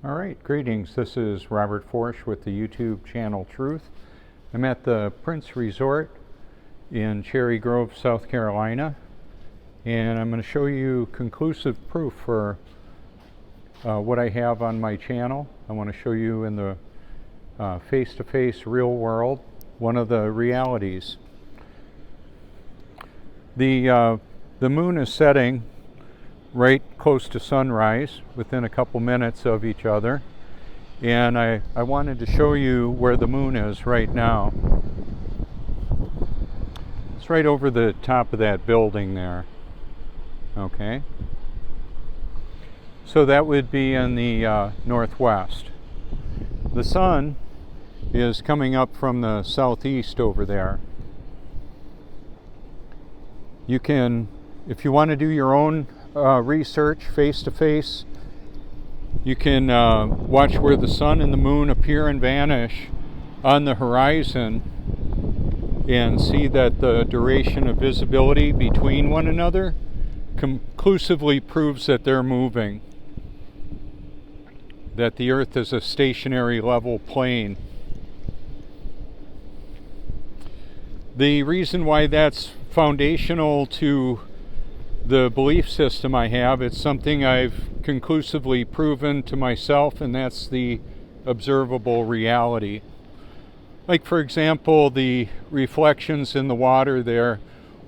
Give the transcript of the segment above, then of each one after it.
All right, greetings. This is Robert Forsch with the YouTube channel Truth. I'm at the Prince Resort in Cherry Grove, South Carolina, and I'm going to show you conclusive proof for what I have on my channel. I want to show you in the face-to-face real world one of the realities. The moon is setting right close to sunrise, within a couple minutes of each other, and I wanted to show you where the moon is right now. It's right over the top of that building there. Okay, so that would be in the northwest. The sun is coming up from the southeast over there. You can, if you want to do your own research face-to-face, you can watch where the sun and the moon appear and vanish on the horizon and see that the duration of visibility between one another conclusively proves that they're moving, that the earth is a stationary level plane. The reason why that's foundational to the belief system I have, it's something I've conclusively proven to myself, and that's the observable reality. Like, for example, the reflections in the water there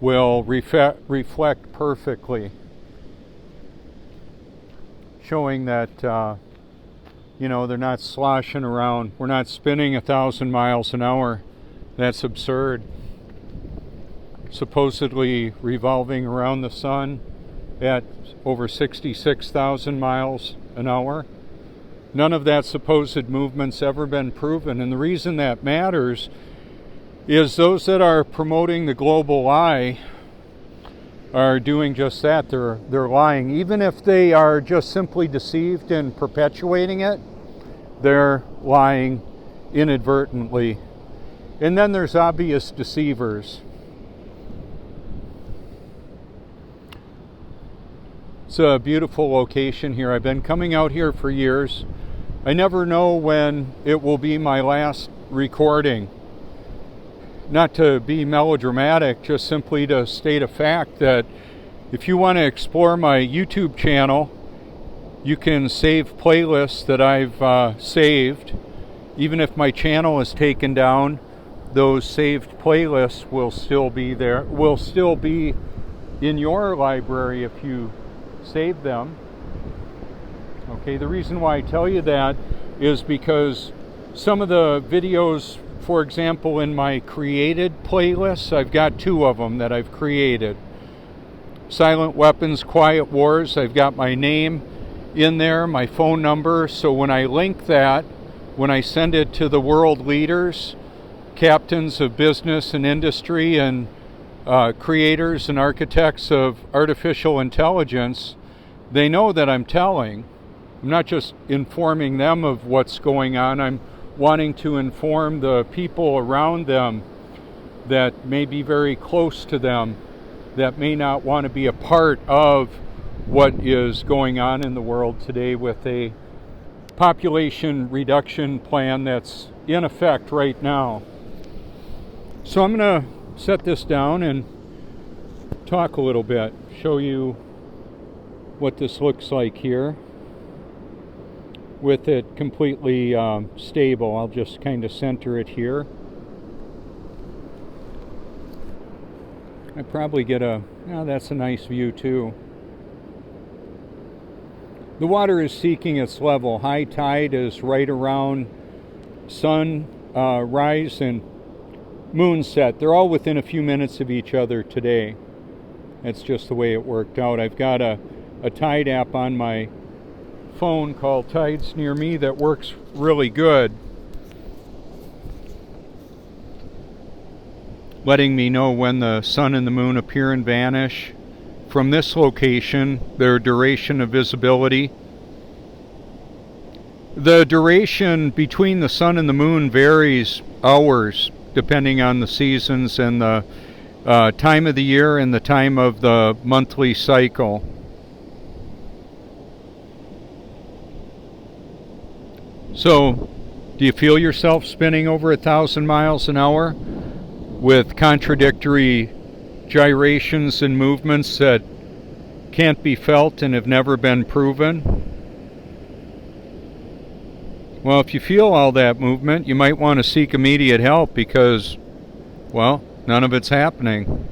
will reflect perfectly, showing that they're not sloshing around. We're not spinning 1,000 miles an hour. That's absurd. Supposedly revolving around the sun at over 66,000 miles an hour. None of that supposed movement's ever been proven, and the reason that matters is those that are promoting the global lie are doing just that. They're lying. Even if they are just simply deceived and perpetuating it, they're lying inadvertently. And then there's obvious deceivers. It's a beautiful location here. I've been coming out here for years. I never know when it will be my last recording. Not to be melodramatic, just simply to state a fact that if you want to explore my YouTube channel, you can save playlists that I've saved. Even if my channel is taken down, those saved playlists will still be there, will still be in your library if you save them. Okay, the reason why I tell you that is because some of the videos, for example, in my created playlists, I've got 2 of them that I've created. Silent Weapons, Quiet Wars, I've got my name in there, my phone number, so when I link that, when I send it to the world leaders, captains of business and industry, and creators and architects of artificial intelligence, they know that I'm telling. I'm not just informing them of what's going on, I'm wanting to inform the people around them that may be very close to them, that may not want to be a part of what is going on in the world today with a population reduction plan that's in effect right now. So I'm going to set this down and talk a little bit, show you what this looks like here with it completely stable. I'll just kind of center it here. I probably get that's a nice view too. The water is seeking its level. High tide is right around sun rise and moon set. They're all within a few minutes of each other today. That's just the way it worked out. I've got a tide app on my phone called Tides Near Me that works really good, letting me know when the sun and the moon appear and vanish from this location, their duration of visibility. The duration between the sun and the moon varies hours depending on the seasons and the time of the year and the time of the monthly cycle. So, do you feel yourself spinning over 1,000 miles an hour with contradictory gyrations and movements that can't be felt and have never been proven? Well, if you feel all that movement, you might want to seek immediate help because, well, none of it's happening.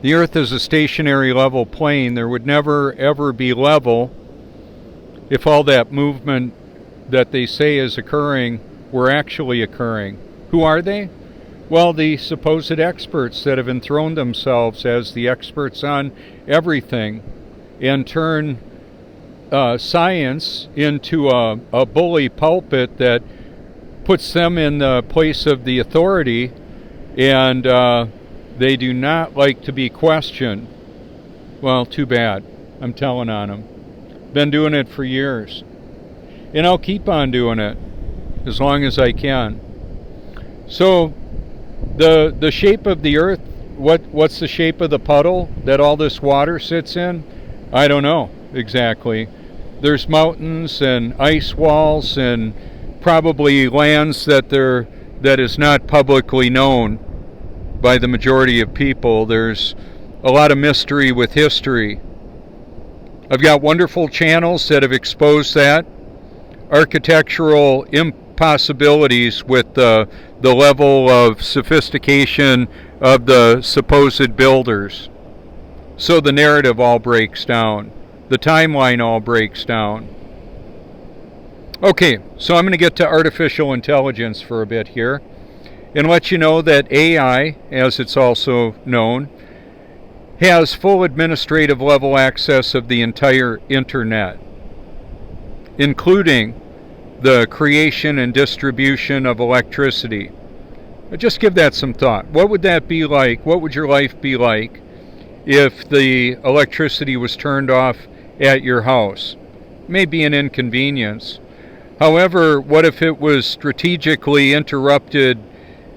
The Earth is a stationary level plane. There would never ever be level if all that movement that they say is occurring were actually occurring. Who are they? Well, the supposed experts that have enthroned themselves as the experts on everything and turn science into a bully pulpit that puts them in the place of the authority, and they do not like to be questioned. Well, too bad. I'm telling on them. Been doing it for years. And I'll keep on doing it as long as I can. So, the shape of the Earth, what's the shape of the puddle that all this water sits in? I don't know exactly. There's mountains and ice walls and probably lands that is not publicly known by the majority of people. There's a lot of mystery with history. I've got wonderful channels that have exposed that. Architectural impossibilities with the level of sophistication of the supposed builders. So the narrative all breaks down. The timeline all breaks down. Okay, so I'm going to get to artificial intelligence for a bit here and let you know that AI, as it's also known, has full administrative level access of the entire internet, including the creation and distribution of electricity. Just give that some thought. What would that be like? What would your life be like if the electricity was turned off at your house? It may be an inconvenience. However, what if it was strategically interrupted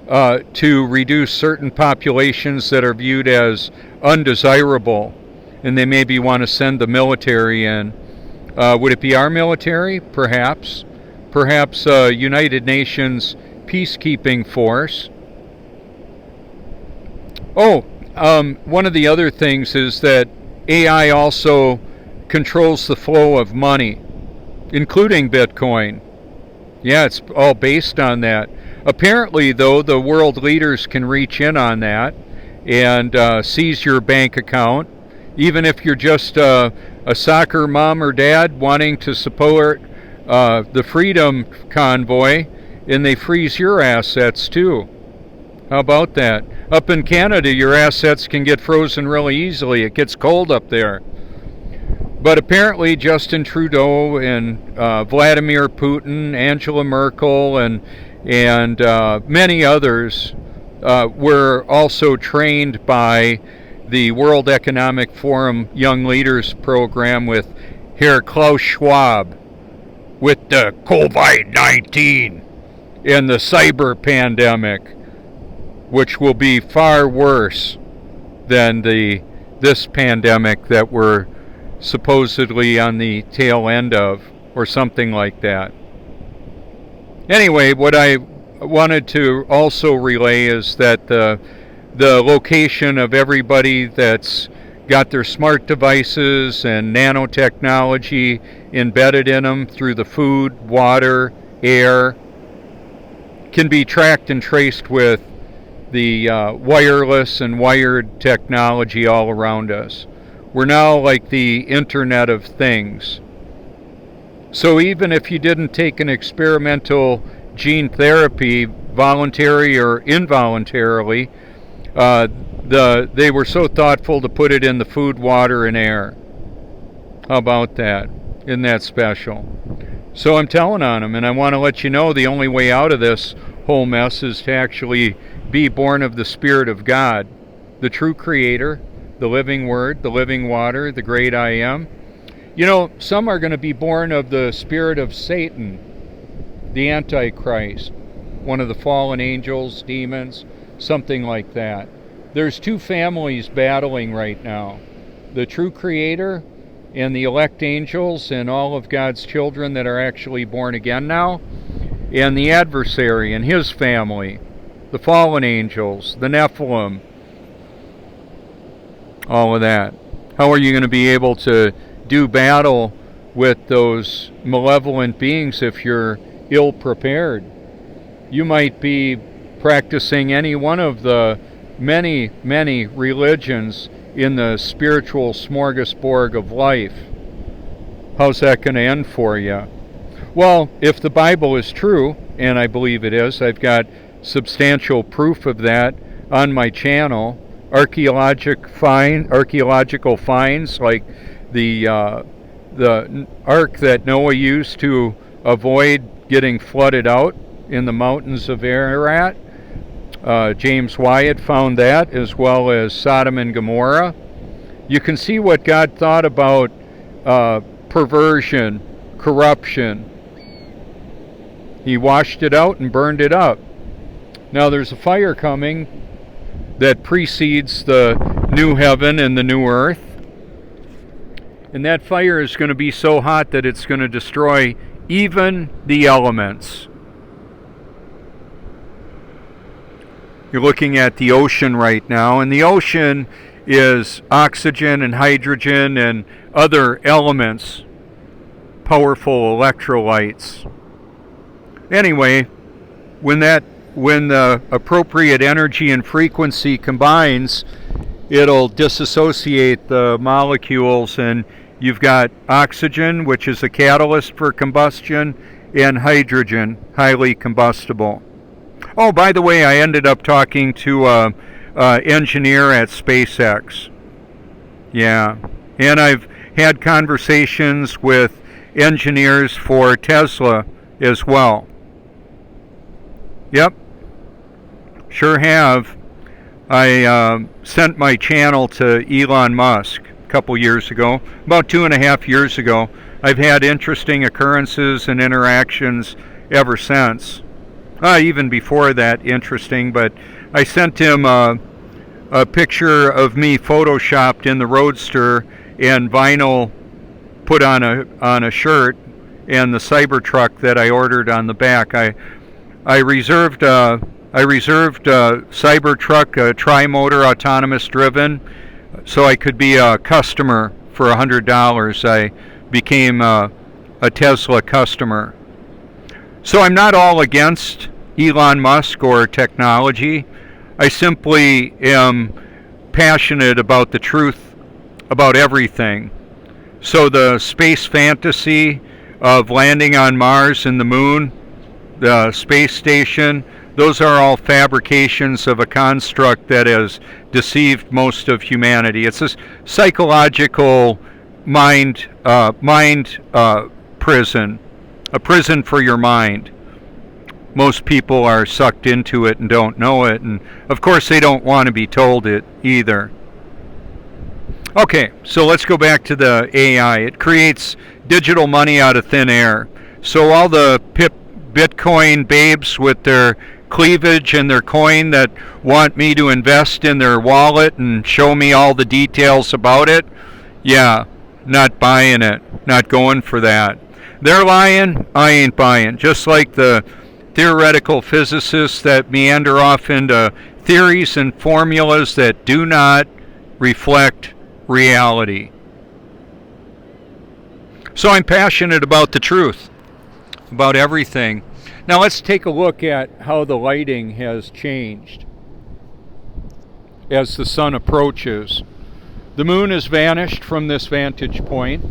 to reduce certain populations that are viewed as undesirable, and they maybe want to send the military in? Would it be our military? Perhaps. Perhaps a United Nations peacekeeping force. One of the other things is that AI also controls the flow of money, including Bitcoin. Yeah, it's all based on that. Apparently, though, the world leaders can reach in on that and seize your bank account, even if you're just a soccer mom or dad wanting to support the Freedom Convoy, and they freeze your assets too. How about that? Up in Canada, your assets can get frozen really easily. It gets cold up there. But apparently Justin Trudeau and Vladimir Putin, Angela Merkel, and many others were also trained by the World Economic Forum Young Leaders Program with Herr Klaus Schwab, with the COVID-19 and the cyber pandemic, which will be far worse than this pandemic that we're supposedly on the tail end of, or something like that. Anyway, what I wanted to also relay is that the location of everybody that's got their smart devices and nanotechnology embedded in them through the food, water, air, can be tracked and traced with the wireless and wired technology all around us. We're now like the Internet of Things. So even if you didn't take an experimental gene therapy, voluntary or involuntarily, they were so thoughtful to put it in the food, water, and air. How about that? Isn't that special? So I'm telling on them, and I want to let you know the only way out of this whole mess is to actually be born of the Spirit of God, the true Creator, the living Word, the living water, the great I Am. You know, some are going to be born of the spirit of Satan, the Antichrist, one of the fallen angels, demons, something like that. There's two families battling right now. The true Creator and the elect angels and all of God's children that are actually born again now, and the adversary and his family, the fallen angels, the Nephilim, all of that. How are you going to be able to do battle with those malevolent beings if you're ill prepared? You might be practicing any one of the many, many religions in the spiritual smorgasbord of life. How's that going to end for you? Well, if the Bible is true, and I believe it is, I've got substantial proof of that on my channel. Archaeological finds like the ark that Noah used to avoid getting flooded out in the mountains of Ararat. James Wyatt found that, as well as Sodom and Gomorrah. You can see what God thought about perversion, corruption. He washed it out and burned it up. Now there's a fire coming that precedes the new heaven and the new earth. And that fire is going to be so hot that it's going to destroy even the elements. You're looking at the ocean right now, and the ocean is oxygen and hydrogen and other elements, powerful electrolytes. Anyway, when the appropriate energy and frequency combines, it'll disassociate the molecules, and you've got oxygen, which is a catalyst for combustion, and hydrogen, highly combustible. Oh, by the way, I ended up talking to an engineer at SpaceX. Yeah, and I've had conversations with engineers for Tesla as well. Yep, sure have. I sent my channel to Elon Musk a couple years ago, about 2.5 years ago. I've had interesting occurrences and interactions ever since. Even before that, interesting, but I sent him a picture of me photoshopped in the Roadster and vinyl put on a shirt and the Cybertruck that I ordered on the back. I reserved Cybertruck, tri-motor, autonomous driven, so I could be a customer for $100. I became a Tesla customer. So I'm not all against Elon Musk or technology. I simply am passionate about the truth about everything. So the space fantasy of landing on Mars and the moon, the space station, those are all fabrications of a construct that has deceived most of humanity. It's a psychological mind prison, a prison for your mind. Most people are sucked into it and don't know it, and of course they don't want to be told it either. Okay, so let's go back to the AI. It creates digital money out of thin air. So all the Bitcoin babes with their cleavage and their coin that want me to invest in their wallet and show me all the details about it, yeah, not buying it, not going for that. They're lying, I ain't buying. Just like the theoretical physicists that meander off into theories and formulas that do not reflect reality. So I'm passionate about the truth, about everything. Now let's take a look at how the lighting has changed as the sun approaches. The moon has vanished from this vantage point,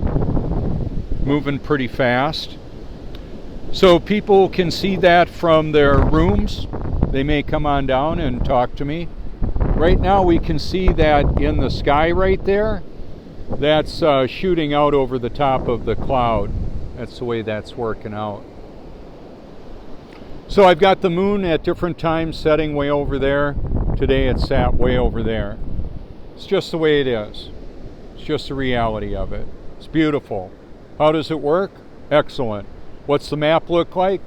moving pretty fast. So people can see that from their rooms. They may come on down and talk to me. Right now we can see that in the sky right there. That's shooting out over the top of the cloud. That's the way that's working out. So I've got the moon at different times setting way over there. Today it sat way over there. It's just the way it is. It's just the reality of it. It's beautiful. How does it work? Excellent. What's the map look like?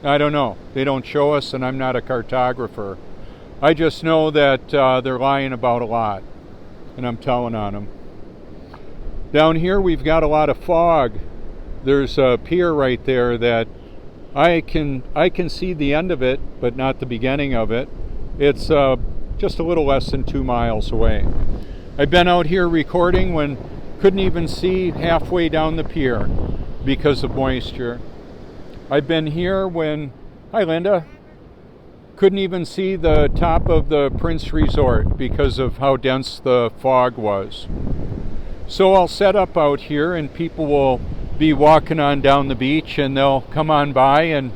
I don't know. They don't show us, and I'm not a cartographer. I just know that they're lying about a lot, and I'm telling on them. Down here we've got a lot of fog. There's a pier right there that I can see the end of it, but not the beginning of it. It's just a little less than 2 miles away. I've been out here recording when couldn't even see halfway down the pier because of moisture. I've been here when, hi Linda, couldn't even see the top of the Prince Resort because of how dense the fog was. So I'll set up out here and people will be walking on down the beach and they'll come on by, and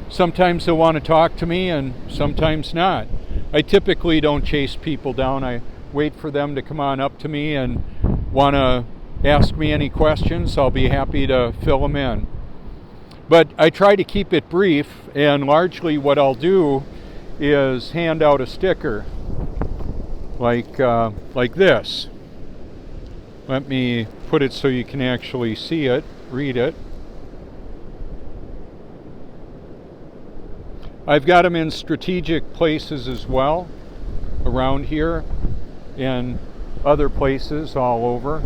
sometimes they'll want to talk to me and sometimes not. I typically don't chase people down. I wait for them to come on up to me and want to ask me any questions. I'll be happy to fill them in. But I try to keep it brief, and largely what I'll do is hand out a sticker like this. Let me put it so you can actually see it, read it. I've got them in strategic places as well, around here and other places all over.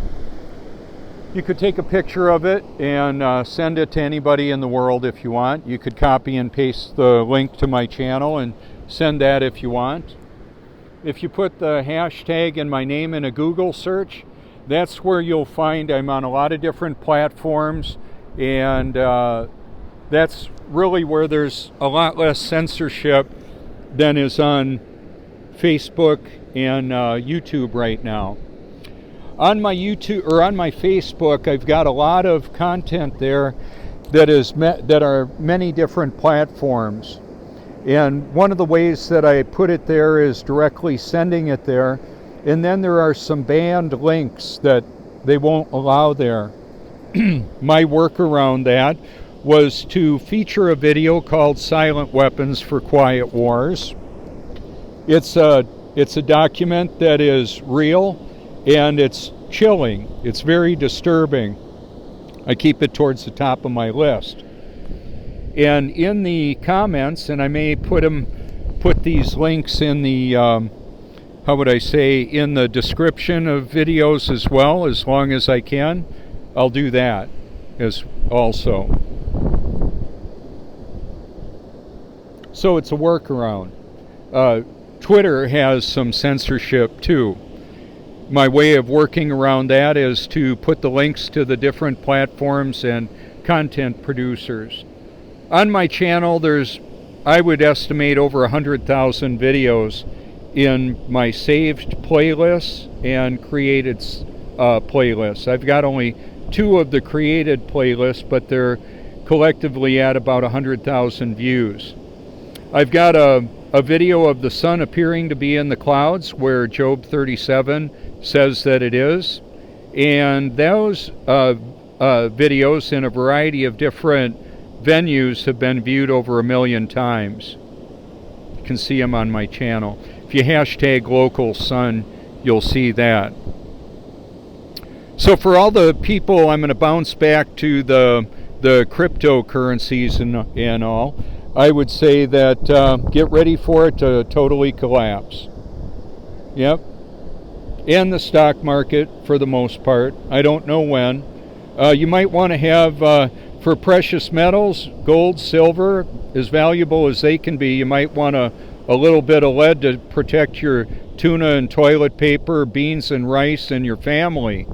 You could take a picture of it and send it to anybody in the world if you want. You could copy and paste the link to my channel and send that if you want. If you put the hashtag and my name in a Google search, that's where you'll find I'm on a lot of different platforms, and that's really where there's a lot less censorship than is on Facebook and YouTube right now. On my YouTube or on my Facebook, I've got a lot of content there that are many different platforms. And one of the ways that I put it there is directly sending it there. And then there are some banned links that they won't allow there. My workaround that was to feature a video called Silent Weapons for Quiet Wars. It's a document that is real and it's chilling. It's very disturbing. I keep it towards the top of my list. And in the comments, and I may put these links in the, how would I say, in the description of videos as well, as long as I can, I'll do that as also. So it's a workaround. Twitter has some censorship too. My way of working around that is to put the links to the different platforms and content producers. On my channel, there's, I would estimate, over 100,000 videos in my saved playlists and created playlists. I've got only 2 of the created playlists, but they're collectively at about 100,000 views. I've got a video of the sun appearing to be in the clouds, where Job 37 says that it is, and those videos in a variety of different venues have been viewed over 1 million times. You can see them on my channel. If you hashtag local sun, you'll see that. So for all the people, I'm going to bounce back to the cryptocurrencies and all. I would say that get ready for it to totally collapse. Yep. And the stock market for the most part. I don't know when. You might want to have, for precious metals, gold, silver, as valuable as they can be, you might want a little bit of lead to protect your tuna and toilet paper, beans and rice, and your family.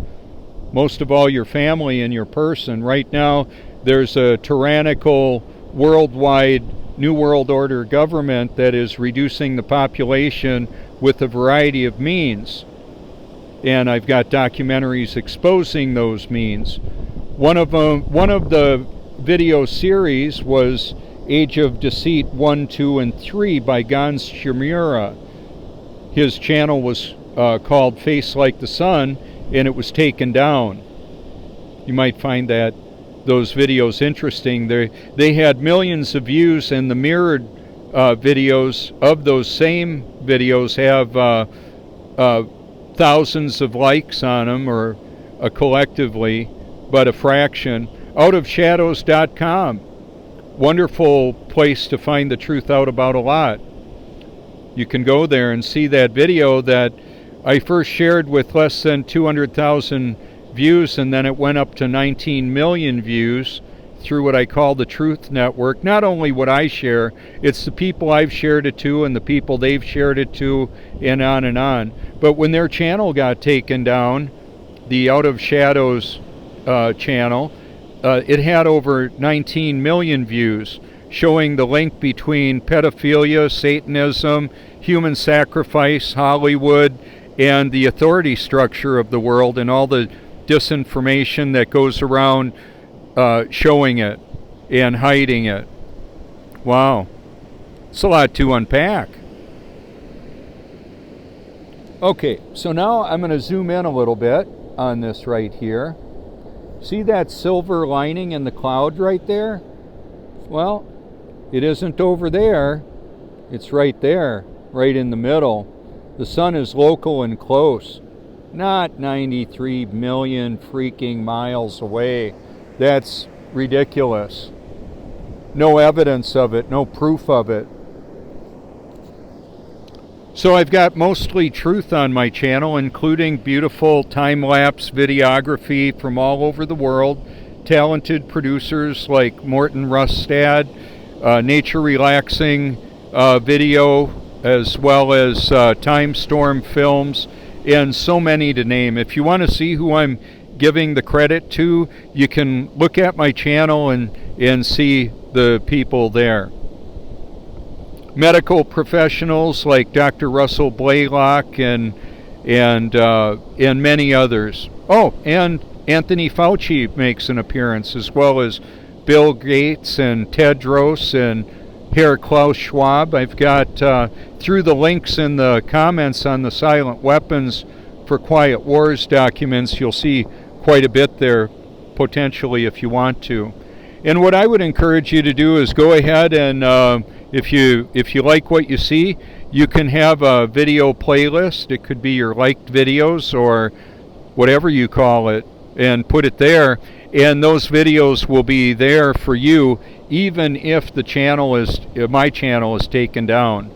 Most of all, your family and your person. Right now, there's a tyrannical worldwide New World Order government that is reducing the population with a variety of means. And I've got documentaries exposing those means. One of the video series was Age of Deceit 1, 2, and 3 by Gans Shimura. His channel was called Face Like the Sun, and it was taken down. You might find those videos interesting. They had millions of views, and the mirrored videos of those same videos have thousands of likes on them, or collectively, but a fraction. Outofshadows.com. Wonderful place to find the truth out about a lot. You can go there and see that video that I first shared with less than 200,000 views, and then it went up to 19 million views through what I call the Truth Network. Not only what I share, it's the people I've shared it to and the people they've shared it to, and on and on. But when their channel got taken down, the Out of Shadows channel, it had over 19 million views, showing the link between pedophilia, Satanism, human sacrifice, Hollywood, and the authority structure of the world, and all the disinformation that goes around showing it and hiding it. Wow. It's a lot to unpack. Okay, so now I'm going to zoom in a little bit on this right here. See that silver lining in the cloud right there? Well, it isn't over there. It's right there, right in the middle. The sun is local and close, not 93 million freaking miles away. That's ridiculous. No evidence of it, no proof of it. So I've got mostly truth on my channel, including beautiful time-lapse videography from all over the world, talented producers like Morton Rustad, nature relaxing video, as well as Time Storm Films, and so many to name. If you want to see who I'm giving the credit to, you can look at my channel and see the people there. Medical professionals like Dr. Russell Blaylock and many others. Oh, and Anthony Fauci makes an appearance, as well as Bill Gates and Tedros and Herr Klaus Schwab. I've got, through the links in the comments on the Silent Weapons for Quiet Wars documents, you'll see quite a bit there, potentially, if you want to. And what I would encourage you to do is go ahead and if you like what you see, you can have a video playlist. It could be your liked videos or whatever you call it, and put it there, and those videos will be there for you even if the channel is, my channel is taken down.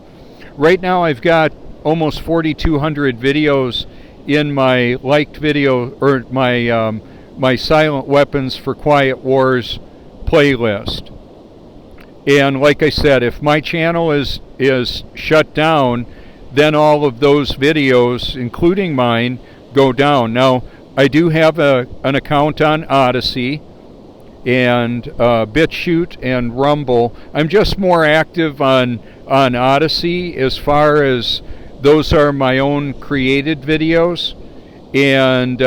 Right now I've got almost 4,200 videos in my liked video, or my Silent Weapons for Quiet Wars playlist. And like I said, if my channel is shut down, then all of those videos, including mine, go down. Now, I do have an account on Odyssey and BitChute and Rumble. I'm just more active on Odyssey, as far as those are my own created videos. And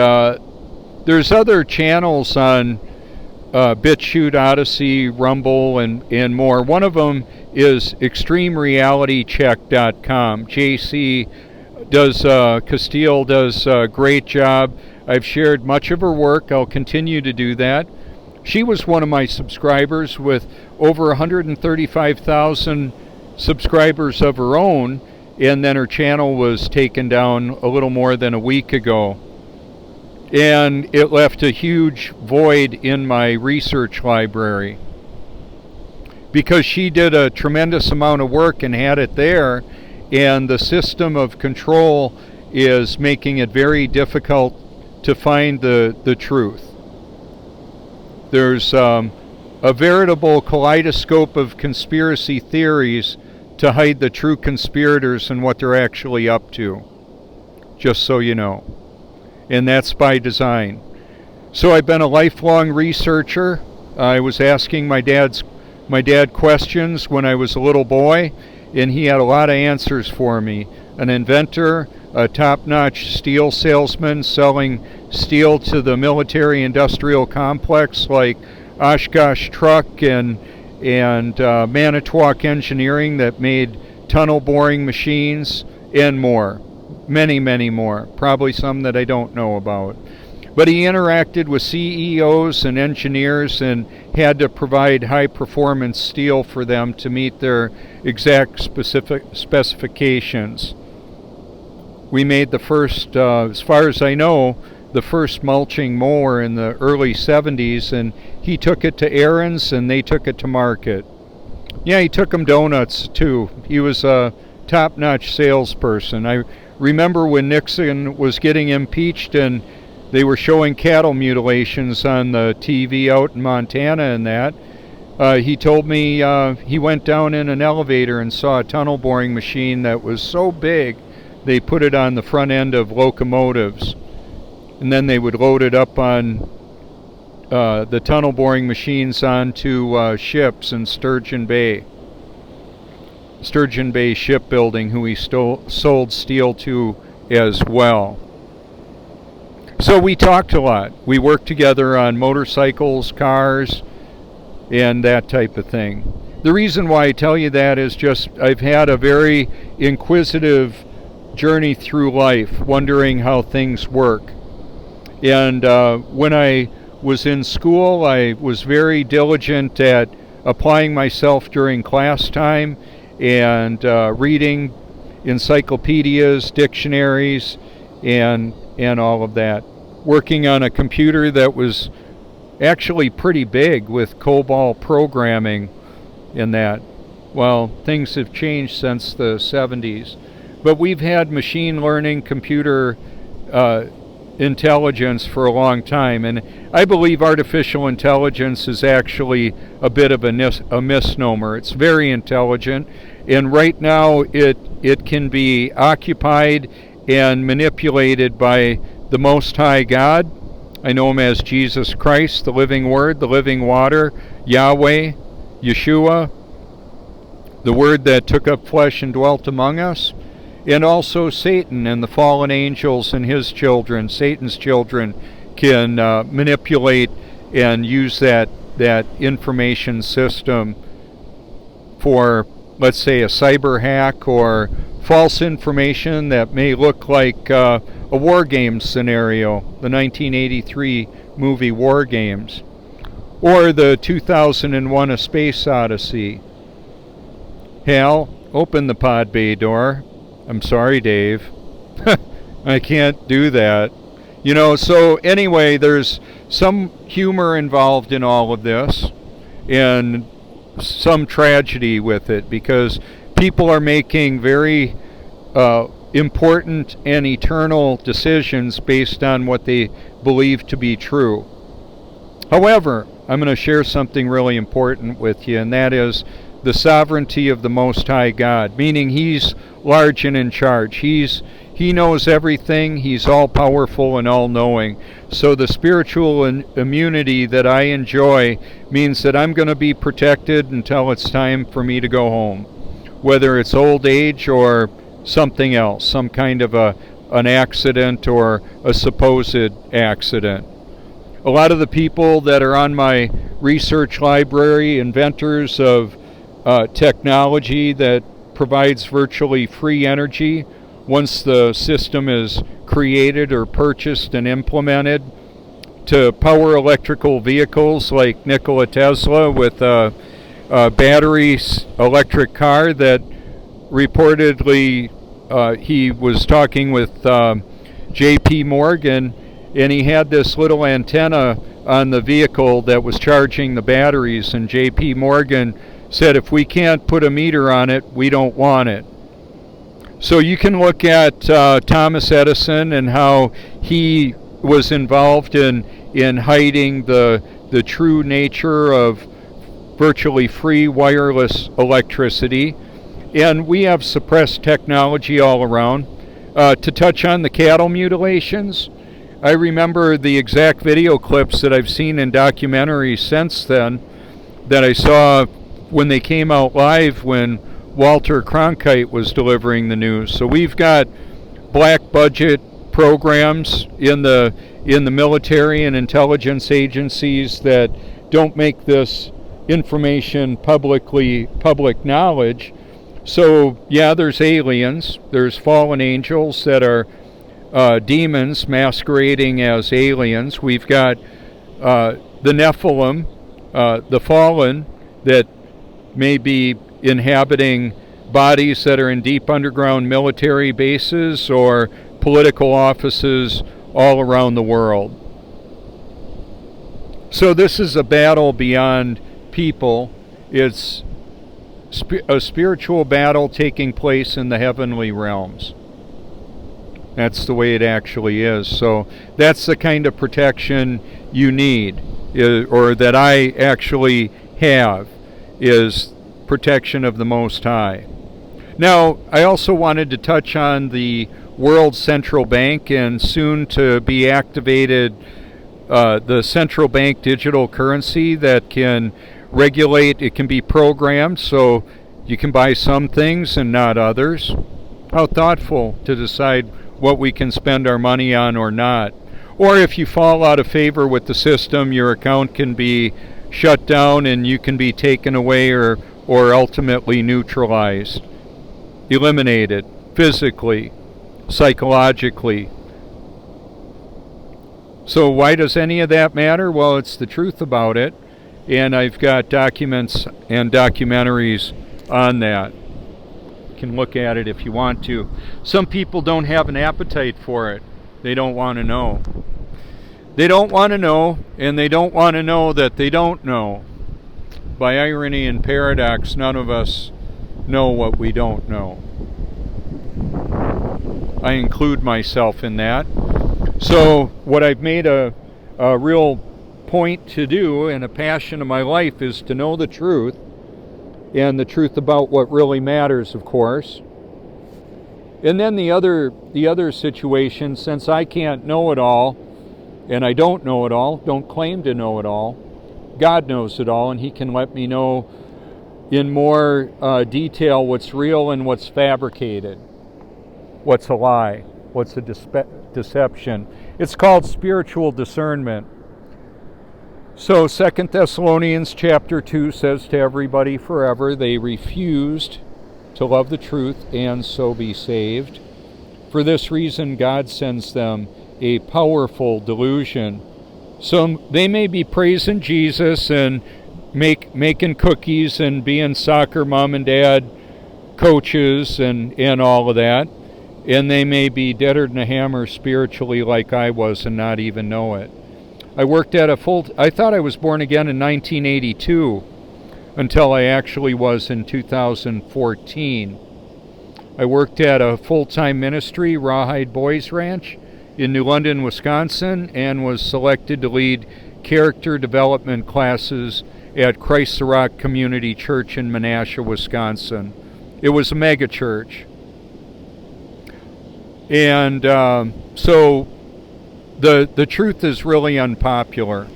there's other channels on BitChute, Odyssey, Rumble, and more. One of them is ExtremeRealityCheck.com. JC Castile does a great job. I've shared much of her work. I'll continue to do that. She was one of my subscribers with over 135,000 subscribers of her own, and then her channel was taken down a little more than a week ago. And it left a huge void in my research library, because she did a tremendous amount of work and had it there, and the system of control is making it very difficult to find the truth. There's a veritable kaleidoscope of conspiracy theories to hide the true conspirators and what they're actually up to, just so you know. And that's by design. So I've been a lifelong researcher. I was asking my dad questions when I was a little boy, and he had a lot of answers for me. An inventor, a top-notch steel salesman selling steel to the military-industrial complex like Oshkosh Truck and Manitowoc Engineering that made tunnel boring machines, and more. Many, many more. Probably some that I don't know about. But he interacted with CEOs and engineers and had to provide high-performance steel for them to meet their exact specifications. We made the first, as far as I know, the first mulching mower in the early 70s, and he took it to errands and they took it to market. Yeah, he took them donuts too. He was a top-notch salesperson. I remember when Nixon was getting impeached, and they were showing cattle mutilations on the TV out in Montana and that. He told me he went down in an elevator and saw a tunnel boring machine that was so big they put it on the front end of locomotives, and then they would load it up on the tunnel boring machines onto ships in Sturgeon Bay Shipbuilding, who he sold steel to as well. So we talked a lot. We worked together on motorcycles, cars, and that type of thing. The reason why I tell you that is just I've had a very inquisitive journey through life, wondering how things work. And when I was in school, I was very diligent at applying myself during class time and reading encyclopedias, dictionaries, and all of that. Working on a computer that was actually pretty big with COBOL programming in that. Well, things have changed since the 70s. But we've had machine learning, computer intelligence for a long time, and I believe artificial intelligence is actually a bit of a misnomer. It's very intelligent, and right now it can be occupied and manipulated by the Most High God. I know him as Jesus Christ, the living Word, the living water, Yahweh, Yeshua, the Word that took up flesh and dwelt among us, and also Satan and the fallen angels and his children. Satan's children can manipulate and use that information system for, let's say, a cyber hack or false information that may look like a War Games scenario, the 1983 movie War Games, or the 2001 A Space Odyssey. Hal, open the pod bay door. I'm sorry, Dave. I can't do that. So anyway, there's some humor involved in all of this and some tragedy with it, because people are making very important and eternal decisions based on what they believe to be true. However, I'm going to share something really important with you, and that is the sovereignty of the Most High God, meaning he's large and in charge. He knows everything. He's all-powerful and all-knowing. So the spiritual immunity that I enjoy means that I'm going to be protected until it's time for me to go home, whether it's old age or something else, some kind of an accident or a supposed accident. A lot of the people that are on my research library, inventors of technology that provides virtually free energy once the system is created or purchased and implemented, to power electrical vehicles like Nikola Tesla with a battery electric car that reportedly he was talking with J.P. Morgan, and he had this little antenna on the vehicle that was charging the batteries, and J.P. Morgan said, if we can't put a meter on it, we don't want it. So you can look at Thomas Edison and how he was involved in hiding the true nature of virtually free wireless electricity. And we have suppressed technology all around. To touch on the cattle mutilations, I remember the exact video clips that I've seen in documentaries since then that I saw when they came out live when Walter Cronkite was delivering the news. So we've got black budget programs in the military and intelligence agencies that don't make this information public knowledge. So yeah, there's aliens, there's fallen angels that are demons masquerading as aliens. We've got the Nephilim, the fallen, that may be inhabiting bodies that are in deep underground military bases or political offices all around the world. So this is a battle beyond people. It's a spiritual battle taking place in the heavenly realms. That's the way it actually is. So that's the kind of protection you need, or that I actually have, is protection of the Most High. Now, I also wanted to touch on the World Central Bank and soon to be activated the central bank digital currency that can regulate, it can be programmed so you can buy some things and not others. How thoughtful to decide what we can spend our money on or not. Or if you fall out of favor with the system, your account can be shut down and you can be taken away or ultimately neutralized, eliminated physically, psychologically. So why does any of that matter? Well, it's the truth about it, and I've got documents and documentaries on that. You can look at it if you want to. Some people don't have an appetite for it. They don't want to know. They don't want to know, and they don't want to know that they don't know. By irony and paradox, none of us know what we don't know. I include myself in that. So what I've made a real point to do, and a passion of my life, is to know the truth, and the truth about what really matters, of course. And then the other situation, since I can't know it all, and I don't know it all, don't claim to know it all, God knows it all, and He can let me know in more detail what's real and what's fabricated, what's a lie, what's a deception. It's called spiritual discernment. So 2 Thessalonians chapter 2 says to everybody forever, they refused to love the truth and so be saved. For this reason, God sends them a powerful delusion. So they may be praising Jesus and making cookies and being soccer mom and dad coaches and all of that. And they may be deader than a hammer spiritually like I was and not even know it. I worked at I thought I was born again in 1982 until I actually was in 2014. I worked at a full-time ministry, Rawhide Boys Ranch, in New London, Wisconsin, and was selected to lead character development classes at Christ the Rock Community Church in Menasha, Wisconsin. It was a mega church. And so the truth is really unpopular.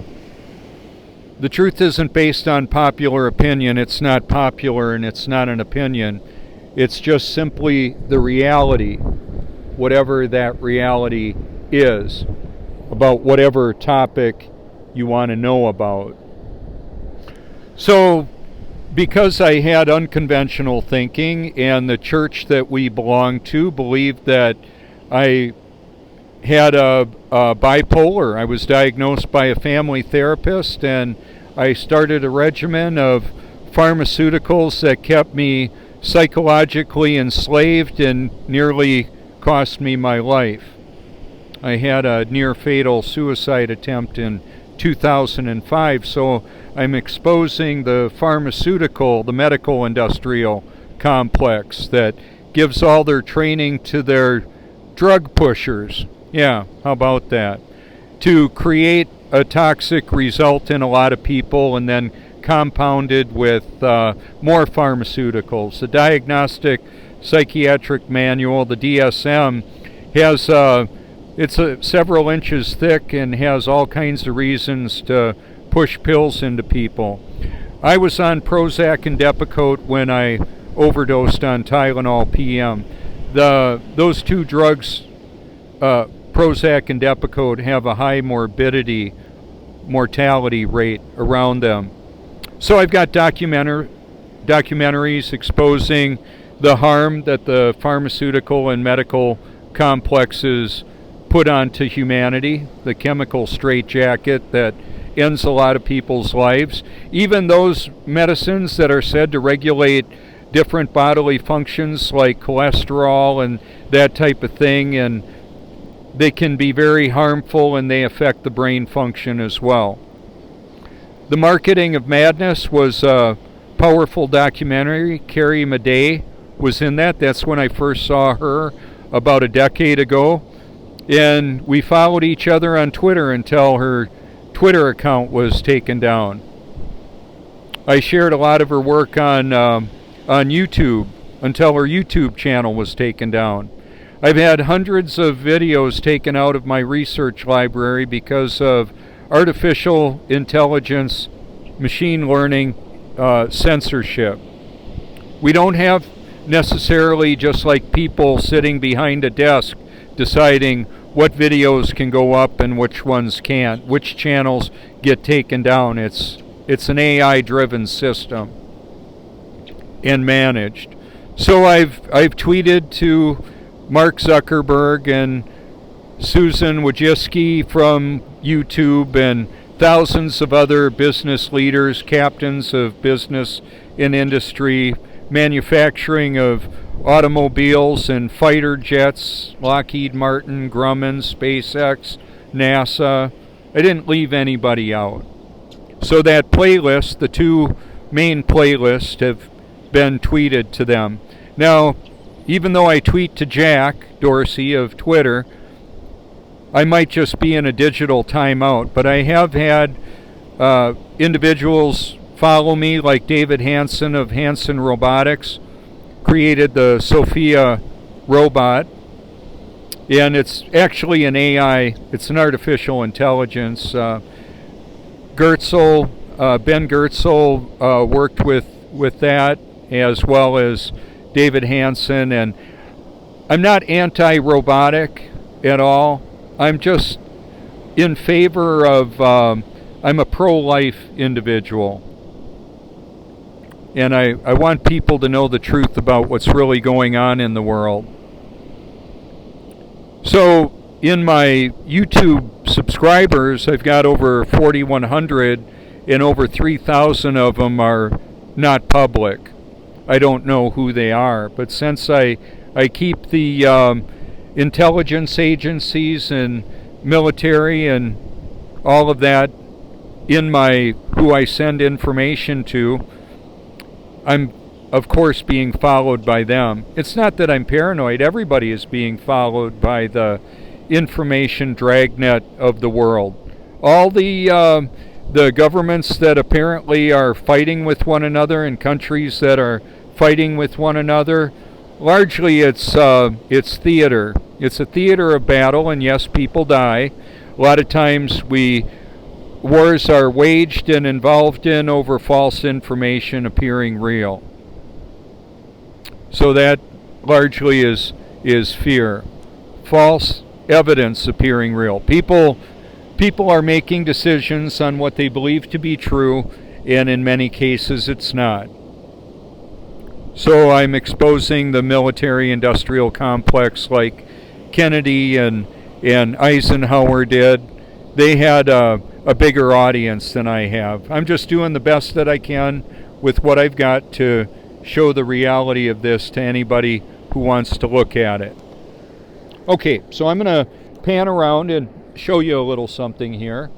The truth isn't based on popular opinion. It's not popular and it's not an opinion. It's just simply the reality, whatever that reality is, about whatever topic you want to know about. So, because I had unconventional thinking, and the church that we belonged to believed that I had a bipolar. I was diagnosed by a family therapist, and I started a regimen of pharmaceuticals that kept me psychologically enslaved and nearly cost me my life. I had a near-fatal suicide attempt in 2005, so I'm exposing the pharmaceutical, the medical industrial complex that gives all their training to their drug pushers. Yeah, how about that? To create a toxic result in a lot of people and then compounded with more pharmaceuticals. The Diagnostic Psychiatric Manual, the DSM, has it's several inches thick and has all kinds of reasons to push pills into people. I was on Prozac and Depakote when I overdosed on Tylenol PM. Those two drugs, Prozac and Depakote, have a high mortality rate around them. So I've got documentaries exposing the harm that the pharmaceutical and medical complexes put onto humanity, the chemical straitjacket that ends a lot of people's lives. Even those medicines that are said to regulate different bodily functions like cholesterol and that type of thing, and they can be very harmful and they affect the brain function as well. The Marketing of Madness was a powerful documentary. Carrie Madej was in that. That's when I first saw her about a decade ago. And we followed each other on Twitter until her Twitter account was taken down. I shared a lot of her work on YouTube until her YouTube channel was taken down. I've had hundreds of videos taken out of my research library because of artificial intelligence, machine learning, censorship. We don't have necessarily just like people sitting behind a desk deciding what videos can go up and which ones can't, which channels get taken down. It's an AI-driven system and managed. So I've tweeted to Mark Zuckerberg and Susan Wojcicki from YouTube and thousands of other business leaders, captains of business and industry, manufacturing of automobiles and fighter jets, Lockheed Martin, Grumman, SpaceX, NASA. I didn't leave anybody out. So that playlist, the two main playlists, have been tweeted to them. Now, even though I tweet to Jack Dorsey of Twitter, I might just be in a digital timeout, but I have had individuals follow me, like David Hansen of Hansen Robotics, created the Sophia robot, and it's actually an AI, it's an artificial intelligence. Goertzel, Ben Goertzel worked with that, as well as David Hansen, and I'm not anti-robotic at all. I'm just in favor of, I'm a pro-life individual. And I want people to know the truth about what's really going on in the world. So in my YouTube subscribers, I've got over 4,100, and over 3,000 of them are not public. I don't know who they are, but since I keep the intelligence agencies and military and all of that in my who I send information to, I'm of course being followed by them. It's not that I'm paranoid. Everybody is being followed by the information dragnet of the world. All the governments that apparently are fighting with one another and countries that are fighting with one another, largely it's theater. It's a theater of battle, and yes, people die. A lot of times wars are waged and involved in over false information appearing real. So that largely is fear. False evidence appearing real. People are making decisions on what they believe to be true, and in many cases it's not. So I'm exposing the military-industrial complex like Kennedy and Eisenhower did. They had a bigger audience than I have. I'm just doing the best that I can with what I've got to show the reality of this to anybody who wants to look at it. Okay, so I'm going to pan around and show you a little something here.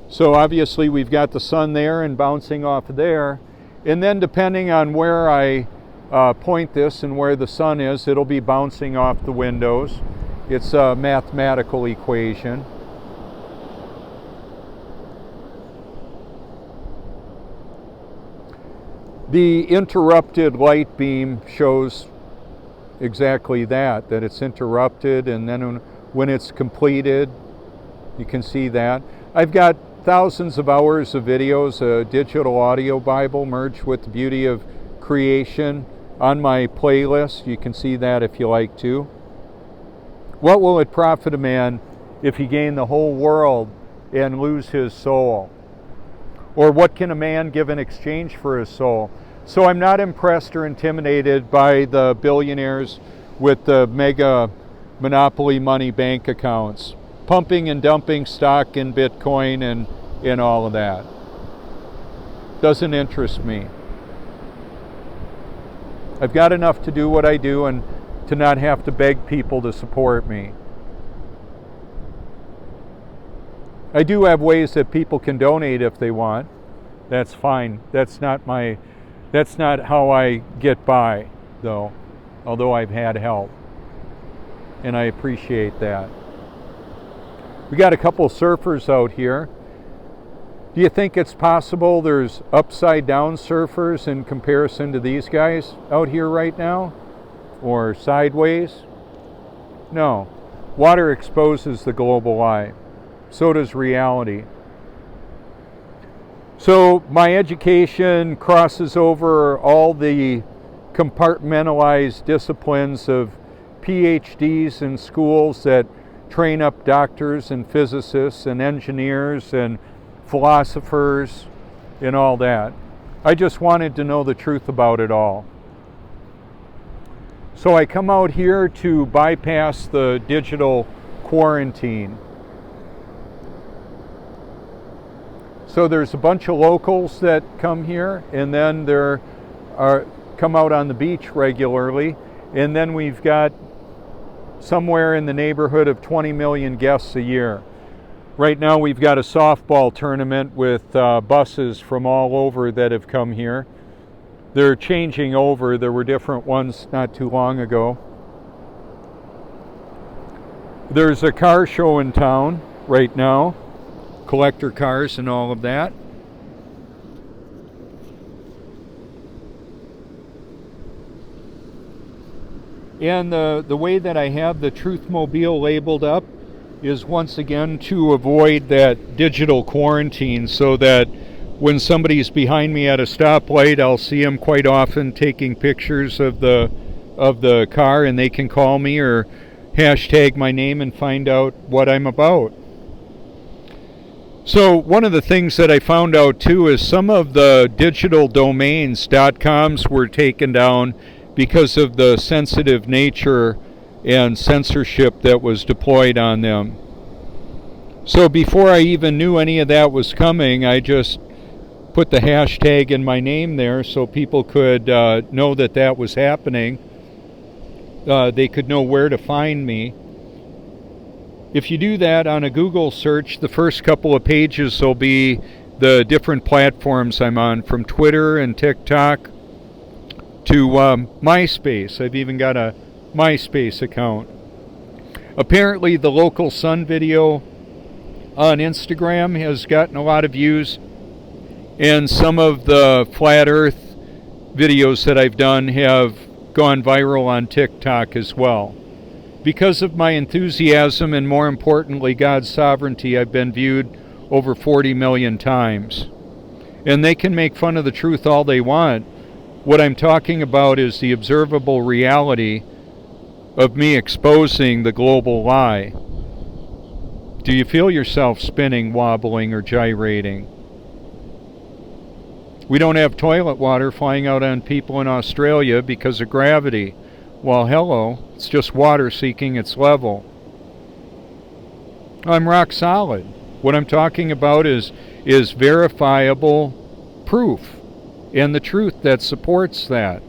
So obviously we've got the sun there and bouncing off of there, and then depending on where I point this and where the sun is, it'll be bouncing off the windows. It's a mathematical equation. The interrupted light beam shows exactly that it's interrupted, and then when it's completed, you can see that. I've got thousands of hours of videos, a digital audio Bible merged with the beauty of creation on my playlist. You can see that if you like to. What will it profit a man if he gain the whole world and lose his soul? Or what can a man give in exchange for his soul? So I'm not impressed or intimidated by the billionaires with the mega monopoly money bank accounts, pumping and dumping stock in Bitcoin and all of that. Doesn't interest me. I've got enough to do what I do and to not have to beg people to support me. I do have ways that people can donate if they want. That's fine. That's not how I get by, though, although I've had help, and I appreciate that. We got a couple surfers out here. Do you think it's possible there's upside down surfers in comparison to these guys out here right now? Or sideways? No. Water exposes the global lie. So does reality. So my education crosses over all the compartmentalized disciplines of PhDs in schools that train up doctors and physicists and engineers and philosophers and all that. I just wanted to know the truth about it all. So I come out here to bypass the digital quarantine. So there's a bunch of locals that come here, and then come out on the beach regularly, and then we've got somewhere in the neighborhood of 20 million guests a year. Right now we've got a softball tournament with buses from all over that have come here. They're changing over. There were different ones not too long ago. There's a car show in town right now, collector cars and all of that. And the way that I have the Truthmobile labeled up is once again to avoid that digital quarantine, so that when somebody's behind me at a stoplight, I'll see them quite often taking pictures of the car, and they can call me or hashtag my name and find out what I'm about. So one of the things that I found out too is some of the digital domains, .coms, were taken down because of the sensitive nature and censorship that was deployed on them. So before I even knew any of that was coming, I just put the hashtag in my name there so people could know that that was happening. They could know where to find me. If you do that on a Google search, the first couple of pages will be the different platforms I'm on, from Twitter and TikTok to MySpace. I've even got a MySpace account. Apparently the local sun video on Instagram has gotten a lot of views, and some of the flat earth videos that I've done have gone viral on TikTok as well. Because of my enthusiasm and, more importantly, God's sovereignty, I've been viewed over 40 million times. And they can make fun of the truth all they want. What I'm talking about is the observable reality of me exposing the global lie. Do you feel yourself spinning, wobbling, or gyrating? We don't have toilet water flying out on people in Australia because of gravity. Well, hello, it's just water seeking its level. I'm rock solid. What I'm talking about is verifiable proof and the truth that supports that.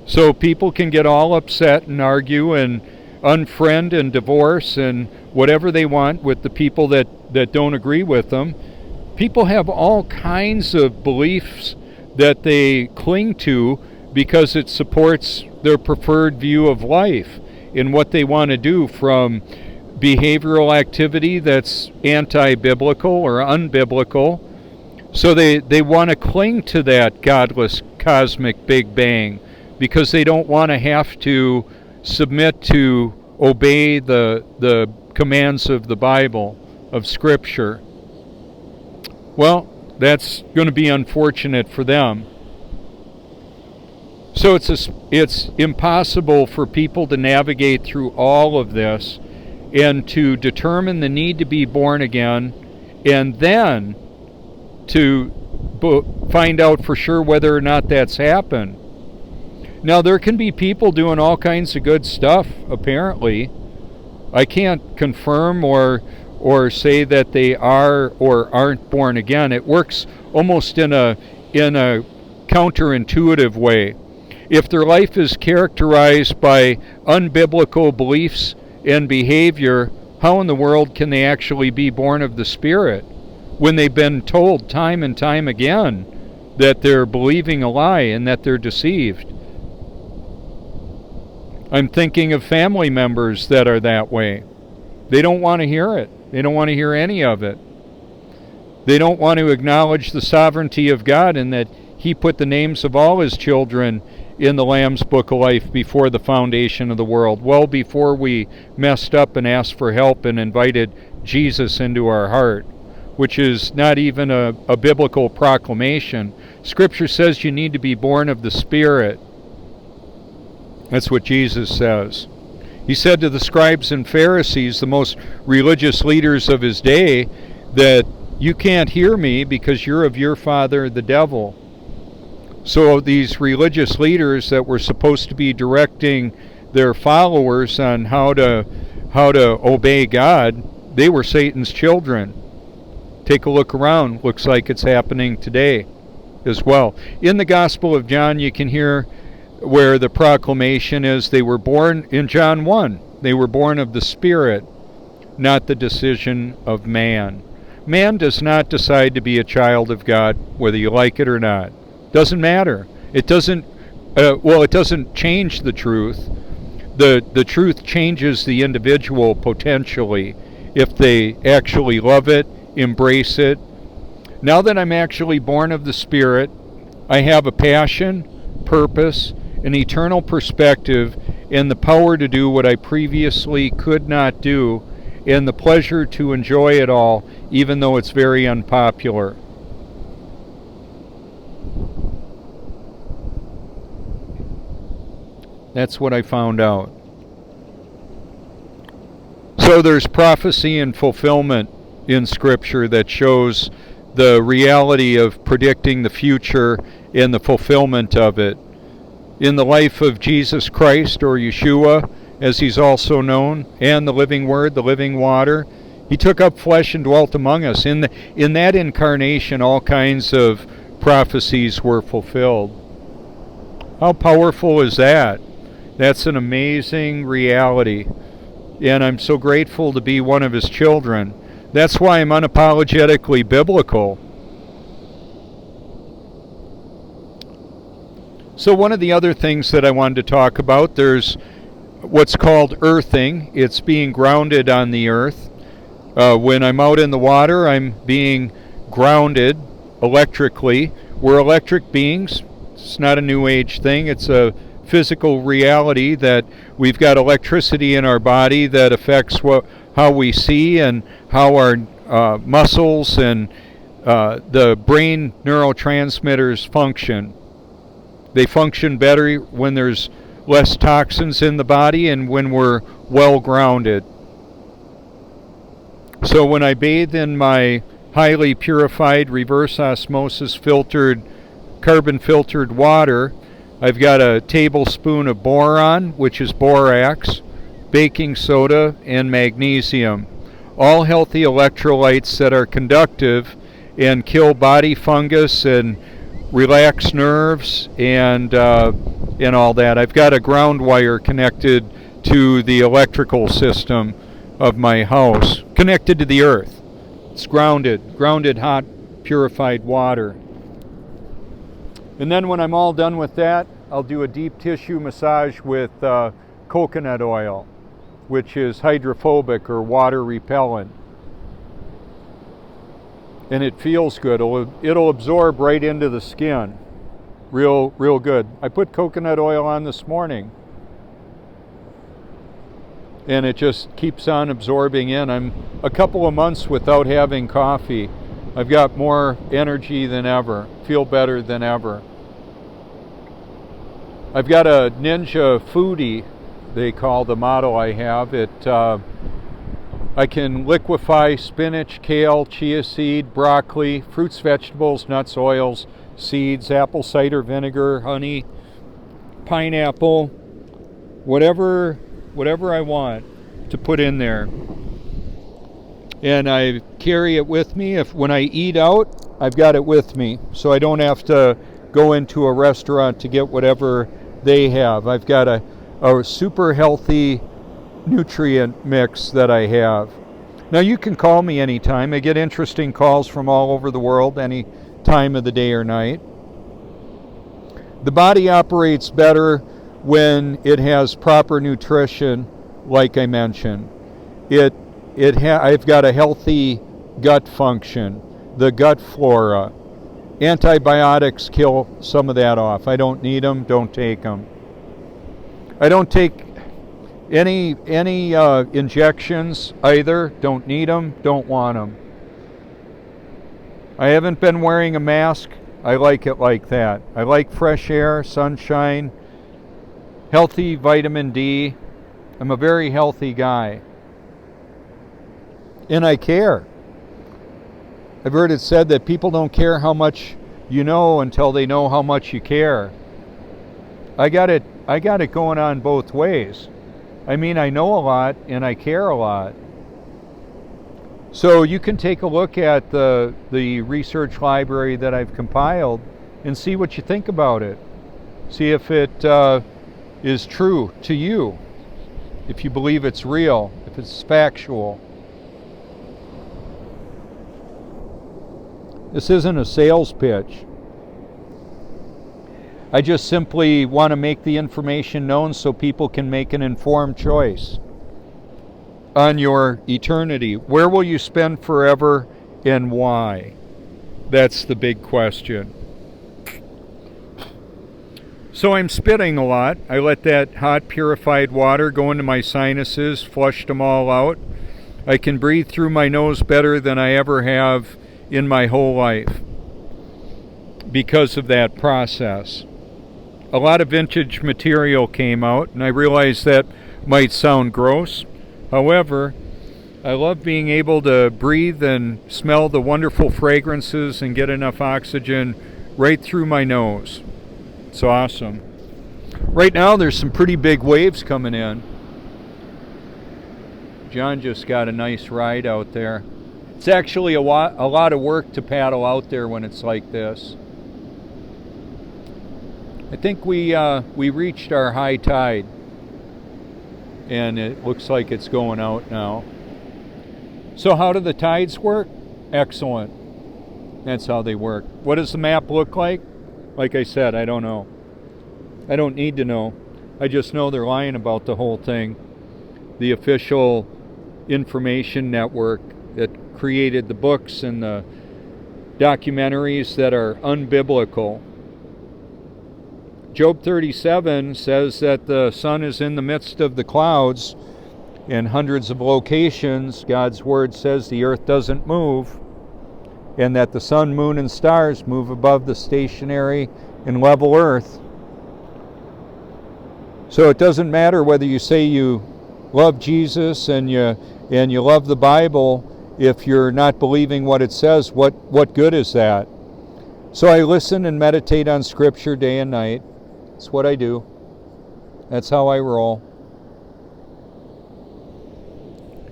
So people can get all upset and argue and unfriend and divorce and whatever they want with the people that don't agree with them. People have all kinds of beliefs that they cling to because it supports their preferred view of life in what they want to do, from behavioral activity that's anti-biblical or unbiblical. So they want to cling to that godless cosmic Big Bang because they don't want to have to submit to obey the commands of the Bible, of Scripture. Well, that's going to be unfortunate for them. So it's impossible for people to navigate through all of this and to determine the need to be born again, and then to find out for sure whether or not that's happened. Now, there can be people doing all kinds of good stuff, apparently. I can't confirm or say that they are or aren't born again. It works almost in a counterintuitive way. If their life is characterized by unbiblical beliefs and behavior, how in the world can they actually be born of the Spirit when they've been told time and time again that they're believing a lie and that they're deceived? I'm thinking of family members that are that way. They don't want to hear it. They don't want to hear any of it. They don't want to acknowledge the sovereignty of God and that He put the names of all His children in the Lamb's Book of Life before the foundation of the world, well before we messed up and asked for help and invited Jesus into our heart, which is not even a biblical proclamation. Scripture says you need to be born of the Spirit. That's what Jesus says. He said to the scribes and Pharisees, the most religious leaders of His day, that you can't hear me because you're of your father, the devil. So these religious leaders that were supposed to be directing their followers on how to obey God, they were Satan's children. Take a look around. Looks like it's happening today as well. In the Gospel of John, you can hear where the proclamation is they were born, in John 1, they were born of the Spirit, not the decision of man. Man does not decide to be a child of God, whether you like it or not. Doesn't matter. It doesn't it doesn't change the truth. The truth changes the individual potentially if they actually love it, embrace it. Now that I'm actually born of the Spirit, I have a passion, purpose, an eternal perspective, and the power to do what I previously could not do, and the pleasure to enjoy it all, even though it's very unpopular. That's what I found out. So there's prophecy and fulfillment in Scripture that shows the reality of predicting the future and the fulfillment of it. In the life of Jesus Christ, or Yeshua, as He's also known, and the living Word, the living water, He took up flesh and dwelt among us. In that incarnation, all kinds of prophecies were fulfilled. How powerful is that? That's an amazing reality. And I'm so grateful to be one of His children. That's why I'm unapologetically biblical. So one of the other things that I wanted to talk about, there's what's called earthing. It's being grounded on the earth. When I'm out in the water, I'm being grounded electrically. We're electric beings. It's not a New Age thing. It's a physical reality that we've got electricity in our body that affects how we see and how our muscles and the brain neurotransmitters function. They function better when there's less toxins in the body and when we're well grounded. So when I bathe in my highly purified, reverse osmosis filtered, carbon filtered water, I've got a tablespoon of boron, which is borax, baking soda, and magnesium. All healthy electrolytes that are conductive and kill body fungus and relax nerves and all that. I've got a ground wire connected to the electrical system of my house, connected to the earth. It's grounded hot, purified water. And then when I'm all done with that, I'll do a deep tissue massage with coconut oil, which is hydrophobic or water repellent. And it feels good. It'll absorb right into the skin. Real good. I put coconut oil on this morning. And it just keeps on absorbing in. I'm a couple of months without having coffee. I've got more energy than ever. Feel better than ever. I've got a Ninja Foodie, they call the model I have. I can liquefy spinach, kale, chia seed, broccoli, fruits, vegetables, nuts, oils, seeds, apple cider vinegar, honey, pineapple, whatever I want to put in there. And I carry it with me. When I eat out, I've got it with me, so I don't have to go into a restaurant to get whatever they have. I've got a super healthy nutrient mix that I have. Now you can call me anytime. I get interesting calls from all over the world any time of the day or night. The body operates better when it has proper nutrition, like I mentioned. It I've got a healthy gut function, the gut flora. Antibiotics kill some of that off. I don't need them, don't take them. I don't take any injections either, don't need them, don't want them. I haven't been wearing a mask. I like it like that. I like fresh air, sunshine, healthy vitamin D. I'm a very healthy guy. And I care. I've heard it said that people don't care how much you know until they know how much you care. I got it going on both ways. I mean, I know a lot and I care a lot. So you can take a look at the research library that I've compiled and see what you think about it. See if it is true to you, if you believe it's real, if it's factual. This isn't a sales pitch. I just simply want to make the information known so people can make an informed choice on your eternity. Where will you spend forever and why? That's the big question. So I'm spitting a lot. I let that hot purified water go into my sinuses, flushed them all out. I can breathe through my nose better than I ever have in my whole life because of that process. A lot of vintage material came out, and I realize that might sound gross. However, I love being able to breathe and smell the wonderful fragrances and get enough oxygen right through my nose. It's awesome. Right now there's some pretty big waves coming in. John just got a nice ride out there. It's actually a lot of work to paddle out there when it's like this. I think we reached our high tide, and it looks like it's going out now. So how do the tides work? Excellent. That's how they work. What does the map look like? Like I said, I don't know. I don't need to know. I just know they're lying about the whole thing. The official information network that created the books and the documentaries that are unbiblical. Job 37 says that the sun is in the midst of the clouds in hundreds of locations. God's word says the earth doesn't move, and that the sun, moon, and stars move above the stationary and level earth. So it doesn't matter whether you say you love Jesus and you love the Bible. If you're not believing what it says, what good is that? So I listen and meditate on Scripture day and night. That's what I do. That's how I roll.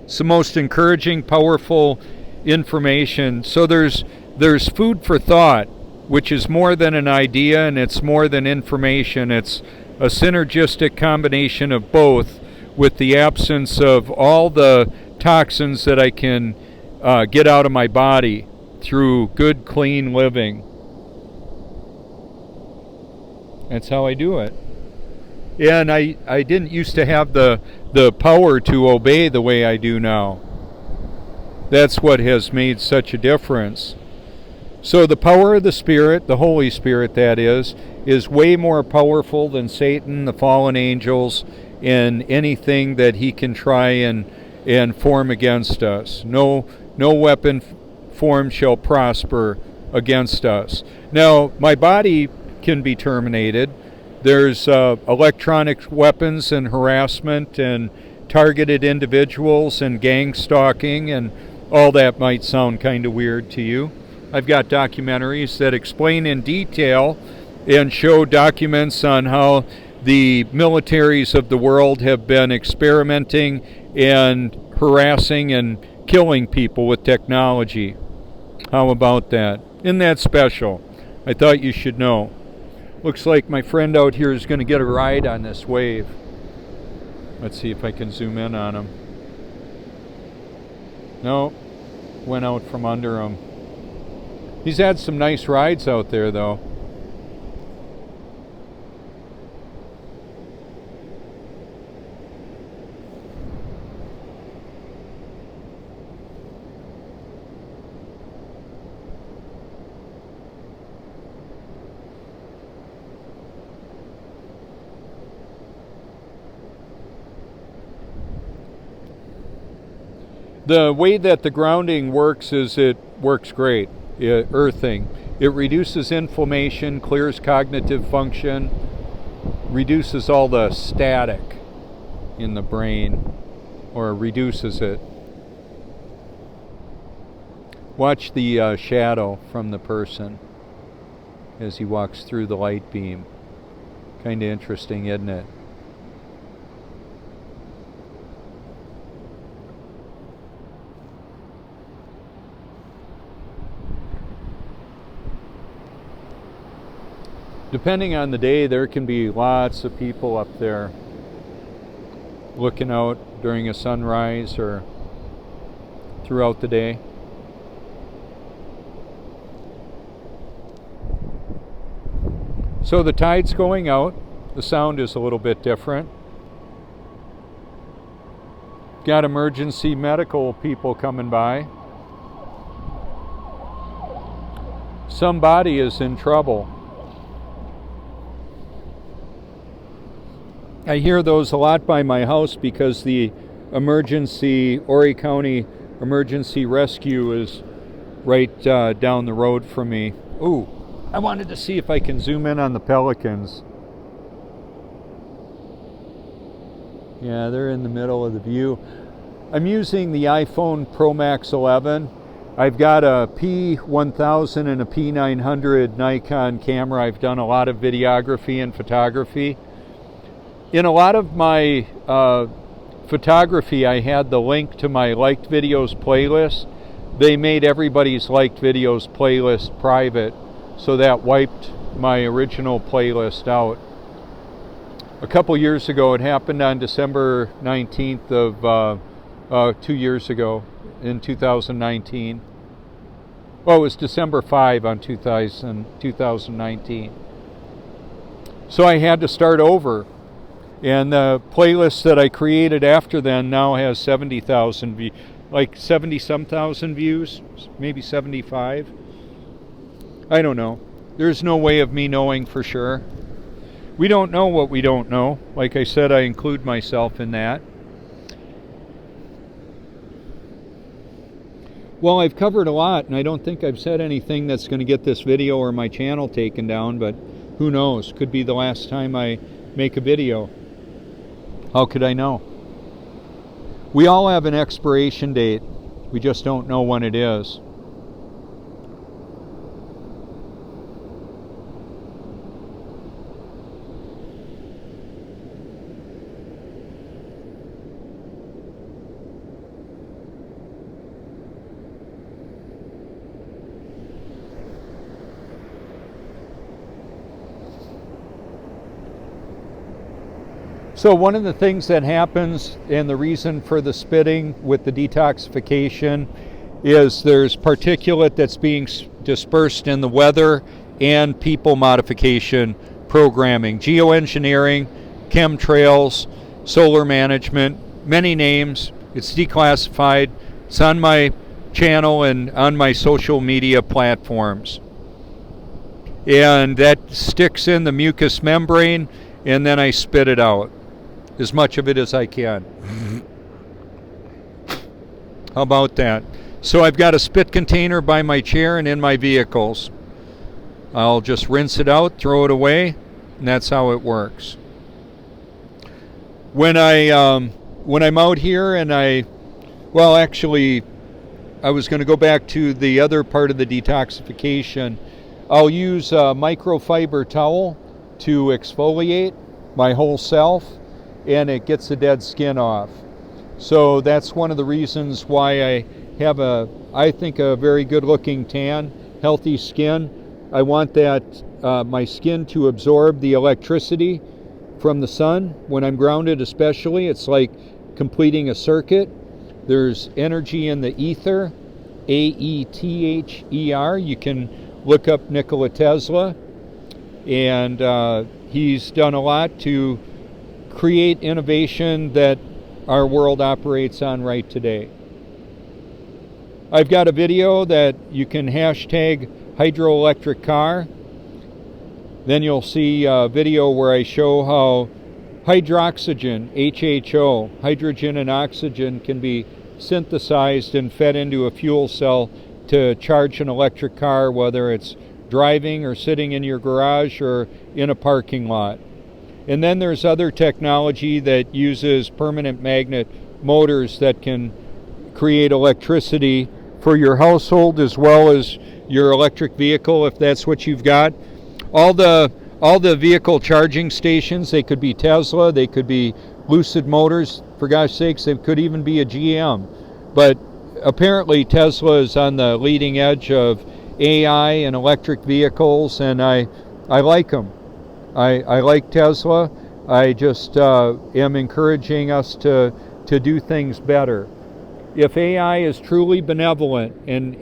It's the most encouraging, powerful information. So there's food for thought, which is more than an idea, and it's more than information. It's a synergistic combination of both, with the absence of all the toxins that I can get out of my body through good, clean living. That's how I do it. And I didn't used to have the power to obey the way I do now. That's what has made such a difference. So the power of the Spirit, the Holy Spirit that is way more powerful than Satan, the fallen angels, and anything that he can try and form against us. No weapon formed shall prosper against us. Now, my body can be terminated. There's electronic weapons and harassment and targeted individuals and gang stalking, and all that might sound kind of weird to you. I've got documentaries that explain in detail and show documents on how the militaries of the world have been experimenting and harassing and killing people with technology. How about that? Isn't that special? I thought you should know. Looks like my friend out here is going to get a ride on this wave. Let's see if I can zoom in on him. No, went out from under him. He's had some nice rides out there, though. The way that the grounding works is it works great. Earthing. It reduces inflammation, clears cognitive function, reduces all the static in the brain, or reduces it. Watch the shadow from the person as he walks through the light beam. Kind of interesting, isn't it? Depending on the day, there can be lots of people up there looking out during a sunrise or throughout the day. So the tide's going out. The sound is a little bit different. Got emergency medical people coming by. Somebody is in trouble. I hear those a lot by my house because the Horry County Emergency Rescue is right down the road from me. Ooh, I wanted to see if I can zoom in on the pelicans. Yeah, they're in the middle of the view. I'm using the iPhone Pro Max 11. I've got a P1000 and a P900 Nikon camera. I've done a lot of videography and photography. In a lot of my photography, I had the link to my liked videos playlist. They made everybody's liked videos playlist private, so that wiped my original playlist out. A couple years ago, it happened on December 19th of 2 years ago, in 2019. Well, it was December 5 on 2019. So I had to start over. And the playlist that I created after then now has 70,000 views, like 70-some thousand views, maybe 75. I don't know. There's no way of me knowing for sure. We don't know what we don't know. Like I said, I include myself in that. Well, I've covered a lot, and I don't think I've said anything that's going to get this video or my channel taken down, but who knows? Could be the last time I make a video. How could I know? We all have an expiration date. We just don't know when it is. So one of the things that happens, and the reason for the spitting with the detoxification, is there's particulate that's being dispersed in the weather and people modification programming, geoengineering, chemtrails, solar management, many names. It's declassified. It's on my channel and on my social media platforms. And that sticks in the mucous membrane, and then I spit it out. As much of it as I can. How about that? So I've got a spit container by my chair and in my vehicles. I'll just rinse it out, throw it away, and that's how it works. When I'm out here and I was going to go back to the other part of the detoxification. I'll use a microfiber towel to exfoliate my whole self, and it gets the dead skin off. So that's one of the reasons why I have I think a very good looking tan, healthy skin. I want that my skin to absorb the electricity from the sun. When I'm grounded especially, it's like completing a circuit. There's energy in the ether, AETHER. You can look up Nikola Tesla, and he's done a lot to create innovation that our world operates on right today. I've got a video that you can hashtag hydroelectric car. Then you'll see a video where I show how hydroxygen, HHO, hydrogen and oxygen, can be synthesized and fed into a fuel cell to charge an electric car, whether it's driving or sitting in your garage or in a parking lot. And then there's other technology that uses permanent magnet motors that can create electricity for your household as well as your electric vehicle, if that's what you've got. All the vehicle charging stations, they could be Tesla, they could be Lucid Motors, for gosh sakes, they could even be a GM. But apparently Tesla is on the leading edge of AI and electric vehicles, and I like them. I like Tesla. I just am encouraging us to do things better. If AI is truly benevolent and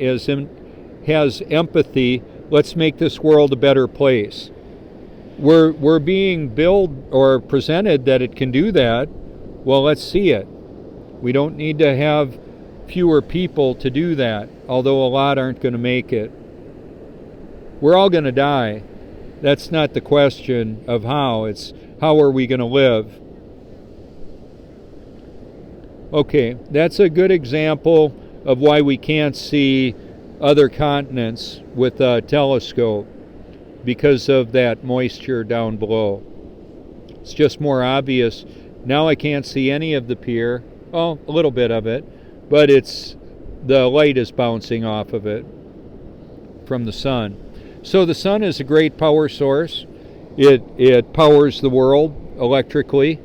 has empathy, let's make this world a better place. We're being billed or presented that it can do that. Well, let's see it. We don't need to have fewer people to do that, although a lot aren't going to make it. We're all going to die. That's not the question of how. It's how are we going to live? Okay, that's a good example of why we can't see other continents with a telescope, because of that moisture down below. It's just more obvious. Now I can't see any of the pier. Oh, a little bit of it, but the light is bouncing off of it from the sun. So the sun is a great power source. It powers the world electrically.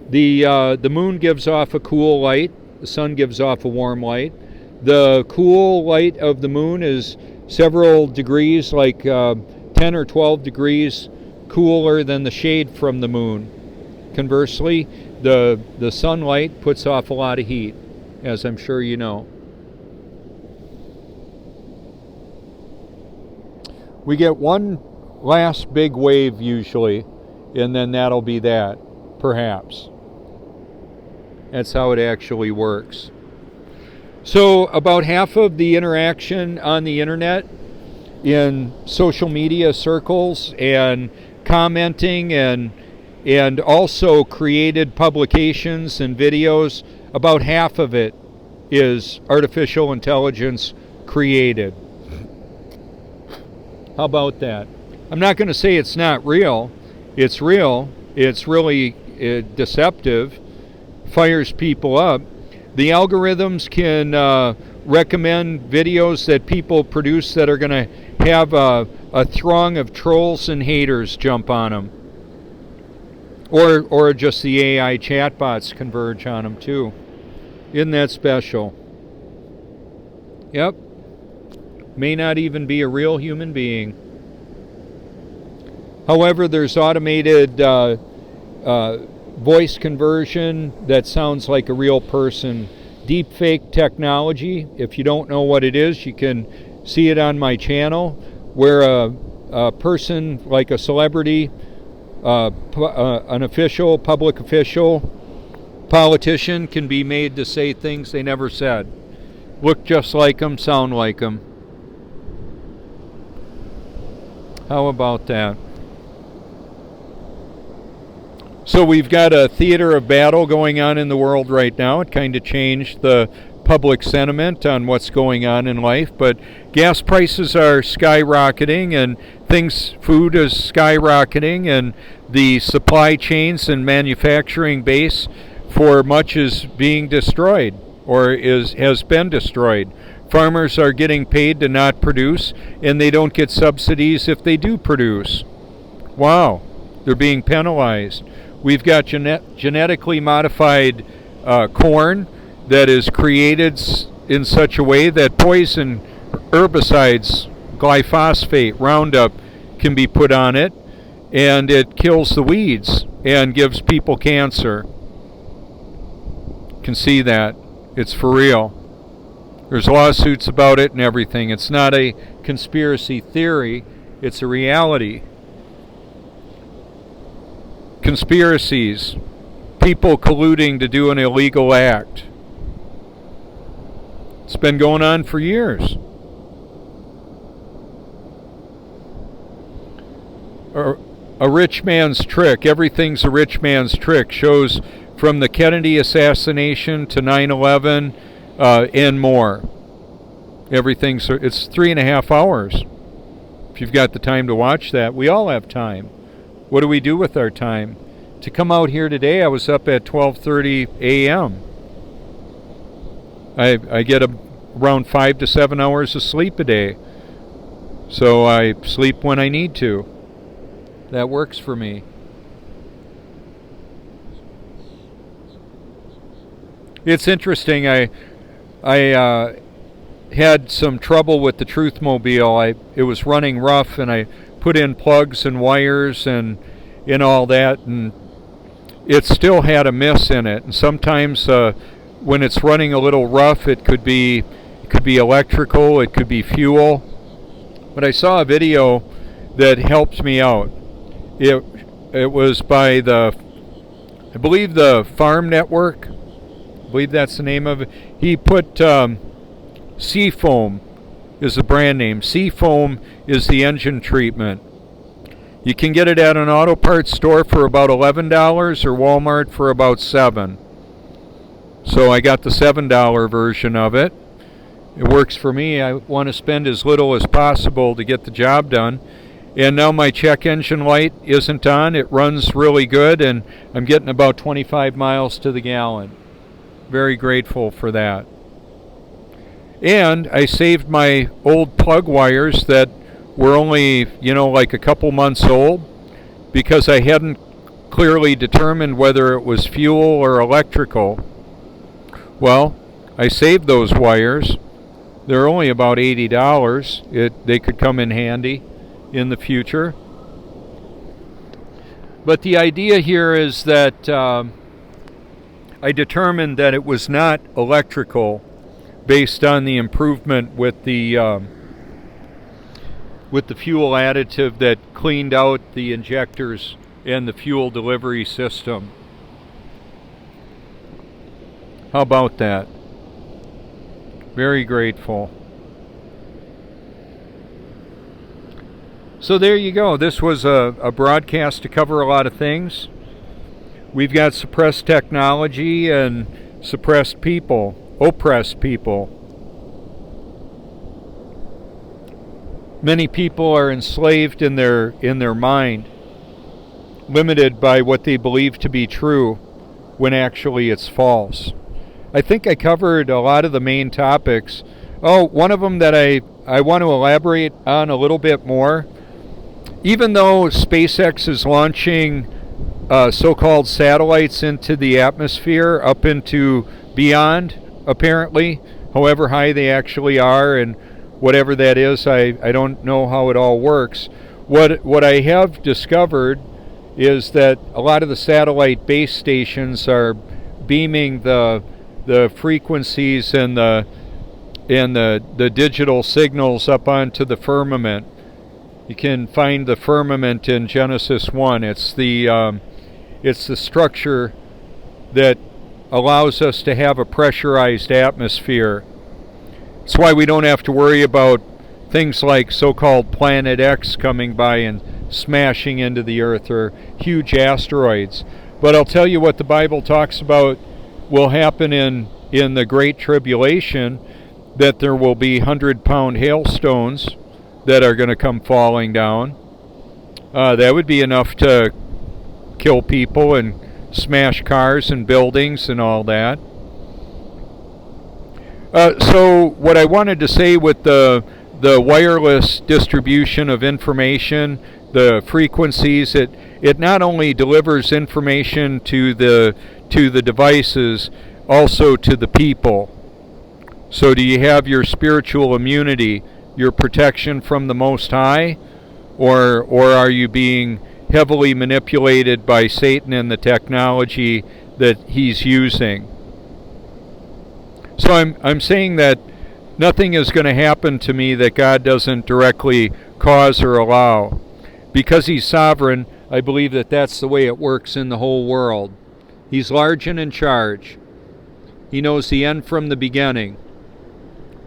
The moon gives off a cool light. The sun gives off a warm light. The cool light of the moon is several degrees, like 10 or 12 degrees cooler than the shade from the moon. Conversely, the sunlight puts off a lot of heat, as I'm sure you know. We get one last big wave usually, and then that'll be that, perhaps. That's how it actually works. So about half of the interaction on the internet, in social media circles and commenting and also created publications and videos, about half of it is artificial intelligence created. How about that? I'm not going to say it's not real. It's real. It's really deceptive. Fires people up. The algorithms can recommend videos that people produce that are going to have a throng of trolls and haters jump on them. Or just the AI chatbots converge on them too. Isn't that special? Yep. May not even be a real human being. However, there's automated voice conversion that sounds like a real person. Deepfake technology. If you don't know what it is, you can see it on my channel, where a person like a celebrity, an official, public official, politician can be made to say things they never said. Look just like them, sound like them. How about that? So we've got a theater of battle going on in the world right now. It kind of changed the public sentiment on what's going on in life, but gas prices are skyrocketing and food is skyrocketing, and the supply chains and manufacturing base for much is being destroyed or has been destroyed. Farmers are getting paid to not produce, and they don't get subsidies if they do produce. Wow, they're being penalized. We've got genetically modified corn that is created in such a way that poison herbicides, glyphosate, Roundup, can be put on it, and it kills the weeds and gives people cancer. You can see that. It's for real. There's lawsuits about it and everything. It's not a conspiracy theory. It's a reality. Conspiracies. People colluding to do an illegal act. It's been going on for years. A rich man's trick. Everything's a rich man's trick. Shows from the Kennedy assassination to 9/11 and more. It's 3.5 hours. If you've got the time to watch that, we all have time. What do we do with our time? To come out here today, I was up at 12:30 a.m. I get around 5 to 7 hours of sleep a day. So I sleep when I need to. That works for me. It's interesting. I had some trouble with the Truthmobile. It was running rough, and I put in plugs and wires and all that, and it still had a miss in it. And sometimes when it's running a little rough, it could be electrical, it could be fuel. But I saw a video that helped me out. It was by I believe the Farm Network. I believe that's the name of it. He put Seafoam is the brand name. Seafoam is the engine treatment. You can get it at an auto parts store for about $11 or Walmart for about $7. So I got the $7 version of it. It works for me. I want to spend as little as possible to get the job done. And now my check engine light isn't on. It runs really good, and I'm getting about 25 miles to the gallon. Very grateful for that. And I saved my old plug wires that were only, like a couple months old, because I hadn't clearly determined whether it was fuel or electrical. Well, I saved those wires. They're only about $80. They could come in handy in the future. But the idea here is that I determined that it was not electrical based on the improvement with the fuel additive that cleaned out the injectors and the fuel delivery system. How about that? Very grateful. So there you go. This was a broadcast to cover a lot of things. We've got suppressed technology and suppressed people, oppressed people. Many people are enslaved in their mind, limited by what they believe to be true when actually it's false. I think I covered a lot of the main topics. Oh, one of them that I want to elaborate on a little bit more. Even though SpaceX is launching so-called satellites into the atmosphere, up into beyond, apparently, however high they actually are, and whatever that is, I don't know how it all works. What I have discovered is that a lot of the satellite base stations are beaming the frequencies and the digital signals up onto the firmament. You can find the firmament in Genesis 1. It's the structure that allows us to have a pressurized atmosphere. That's why we don't have to worry about things like so-called Planet X coming by and smashing into the Earth, or huge asteroids. But I'll tell you what the Bible talks about will happen in the Great Tribulation, that there will be 100-pound hailstones that are going to come falling down. That would be enough to kill people and smash cars and buildings and all that. So what I wanted to say with the wireless distribution of information, the frequencies, it not only delivers information to the devices, also to the people. So do you have your spiritual immunity, your protection from the Most High, or are you being heavily manipulated by Satan and the technology that he's using? So I'm saying that nothing is going to happen to me that God doesn't directly cause or allow. Because he's sovereign, I believe that that's the way it works in the whole world. He's large and in charge. He knows the end from the beginning.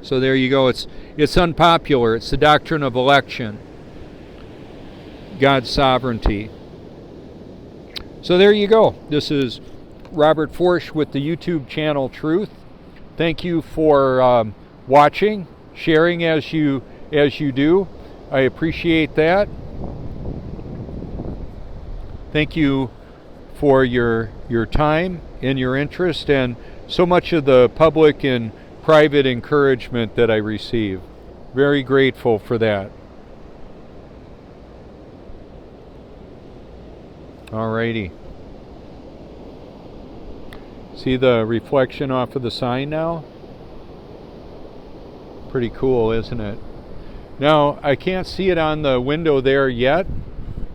So there you go. It's unpopular. It's the doctrine of election. God's sovereignty. So there you go. This is Robert Forsch with the YouTube channel Truth. Thank you for watching, sharing as you do. I appreciate that. Thank you for your time and your interest and so much of the public and private encouragement that I receive. Very grateful for that. Alrighty. See the reflection off of the sign now? Pretty cool, isn't it? Now, I can't see it on the window there yet,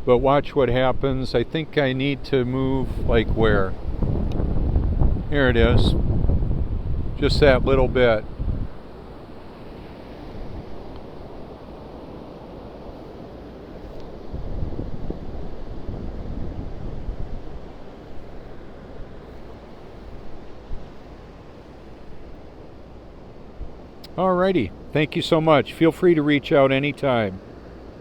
but watch what happens. I think I need to move, like where? Here it is. Just that little bit. Alrighty. Thank you so much. Feel free to reach out anytime.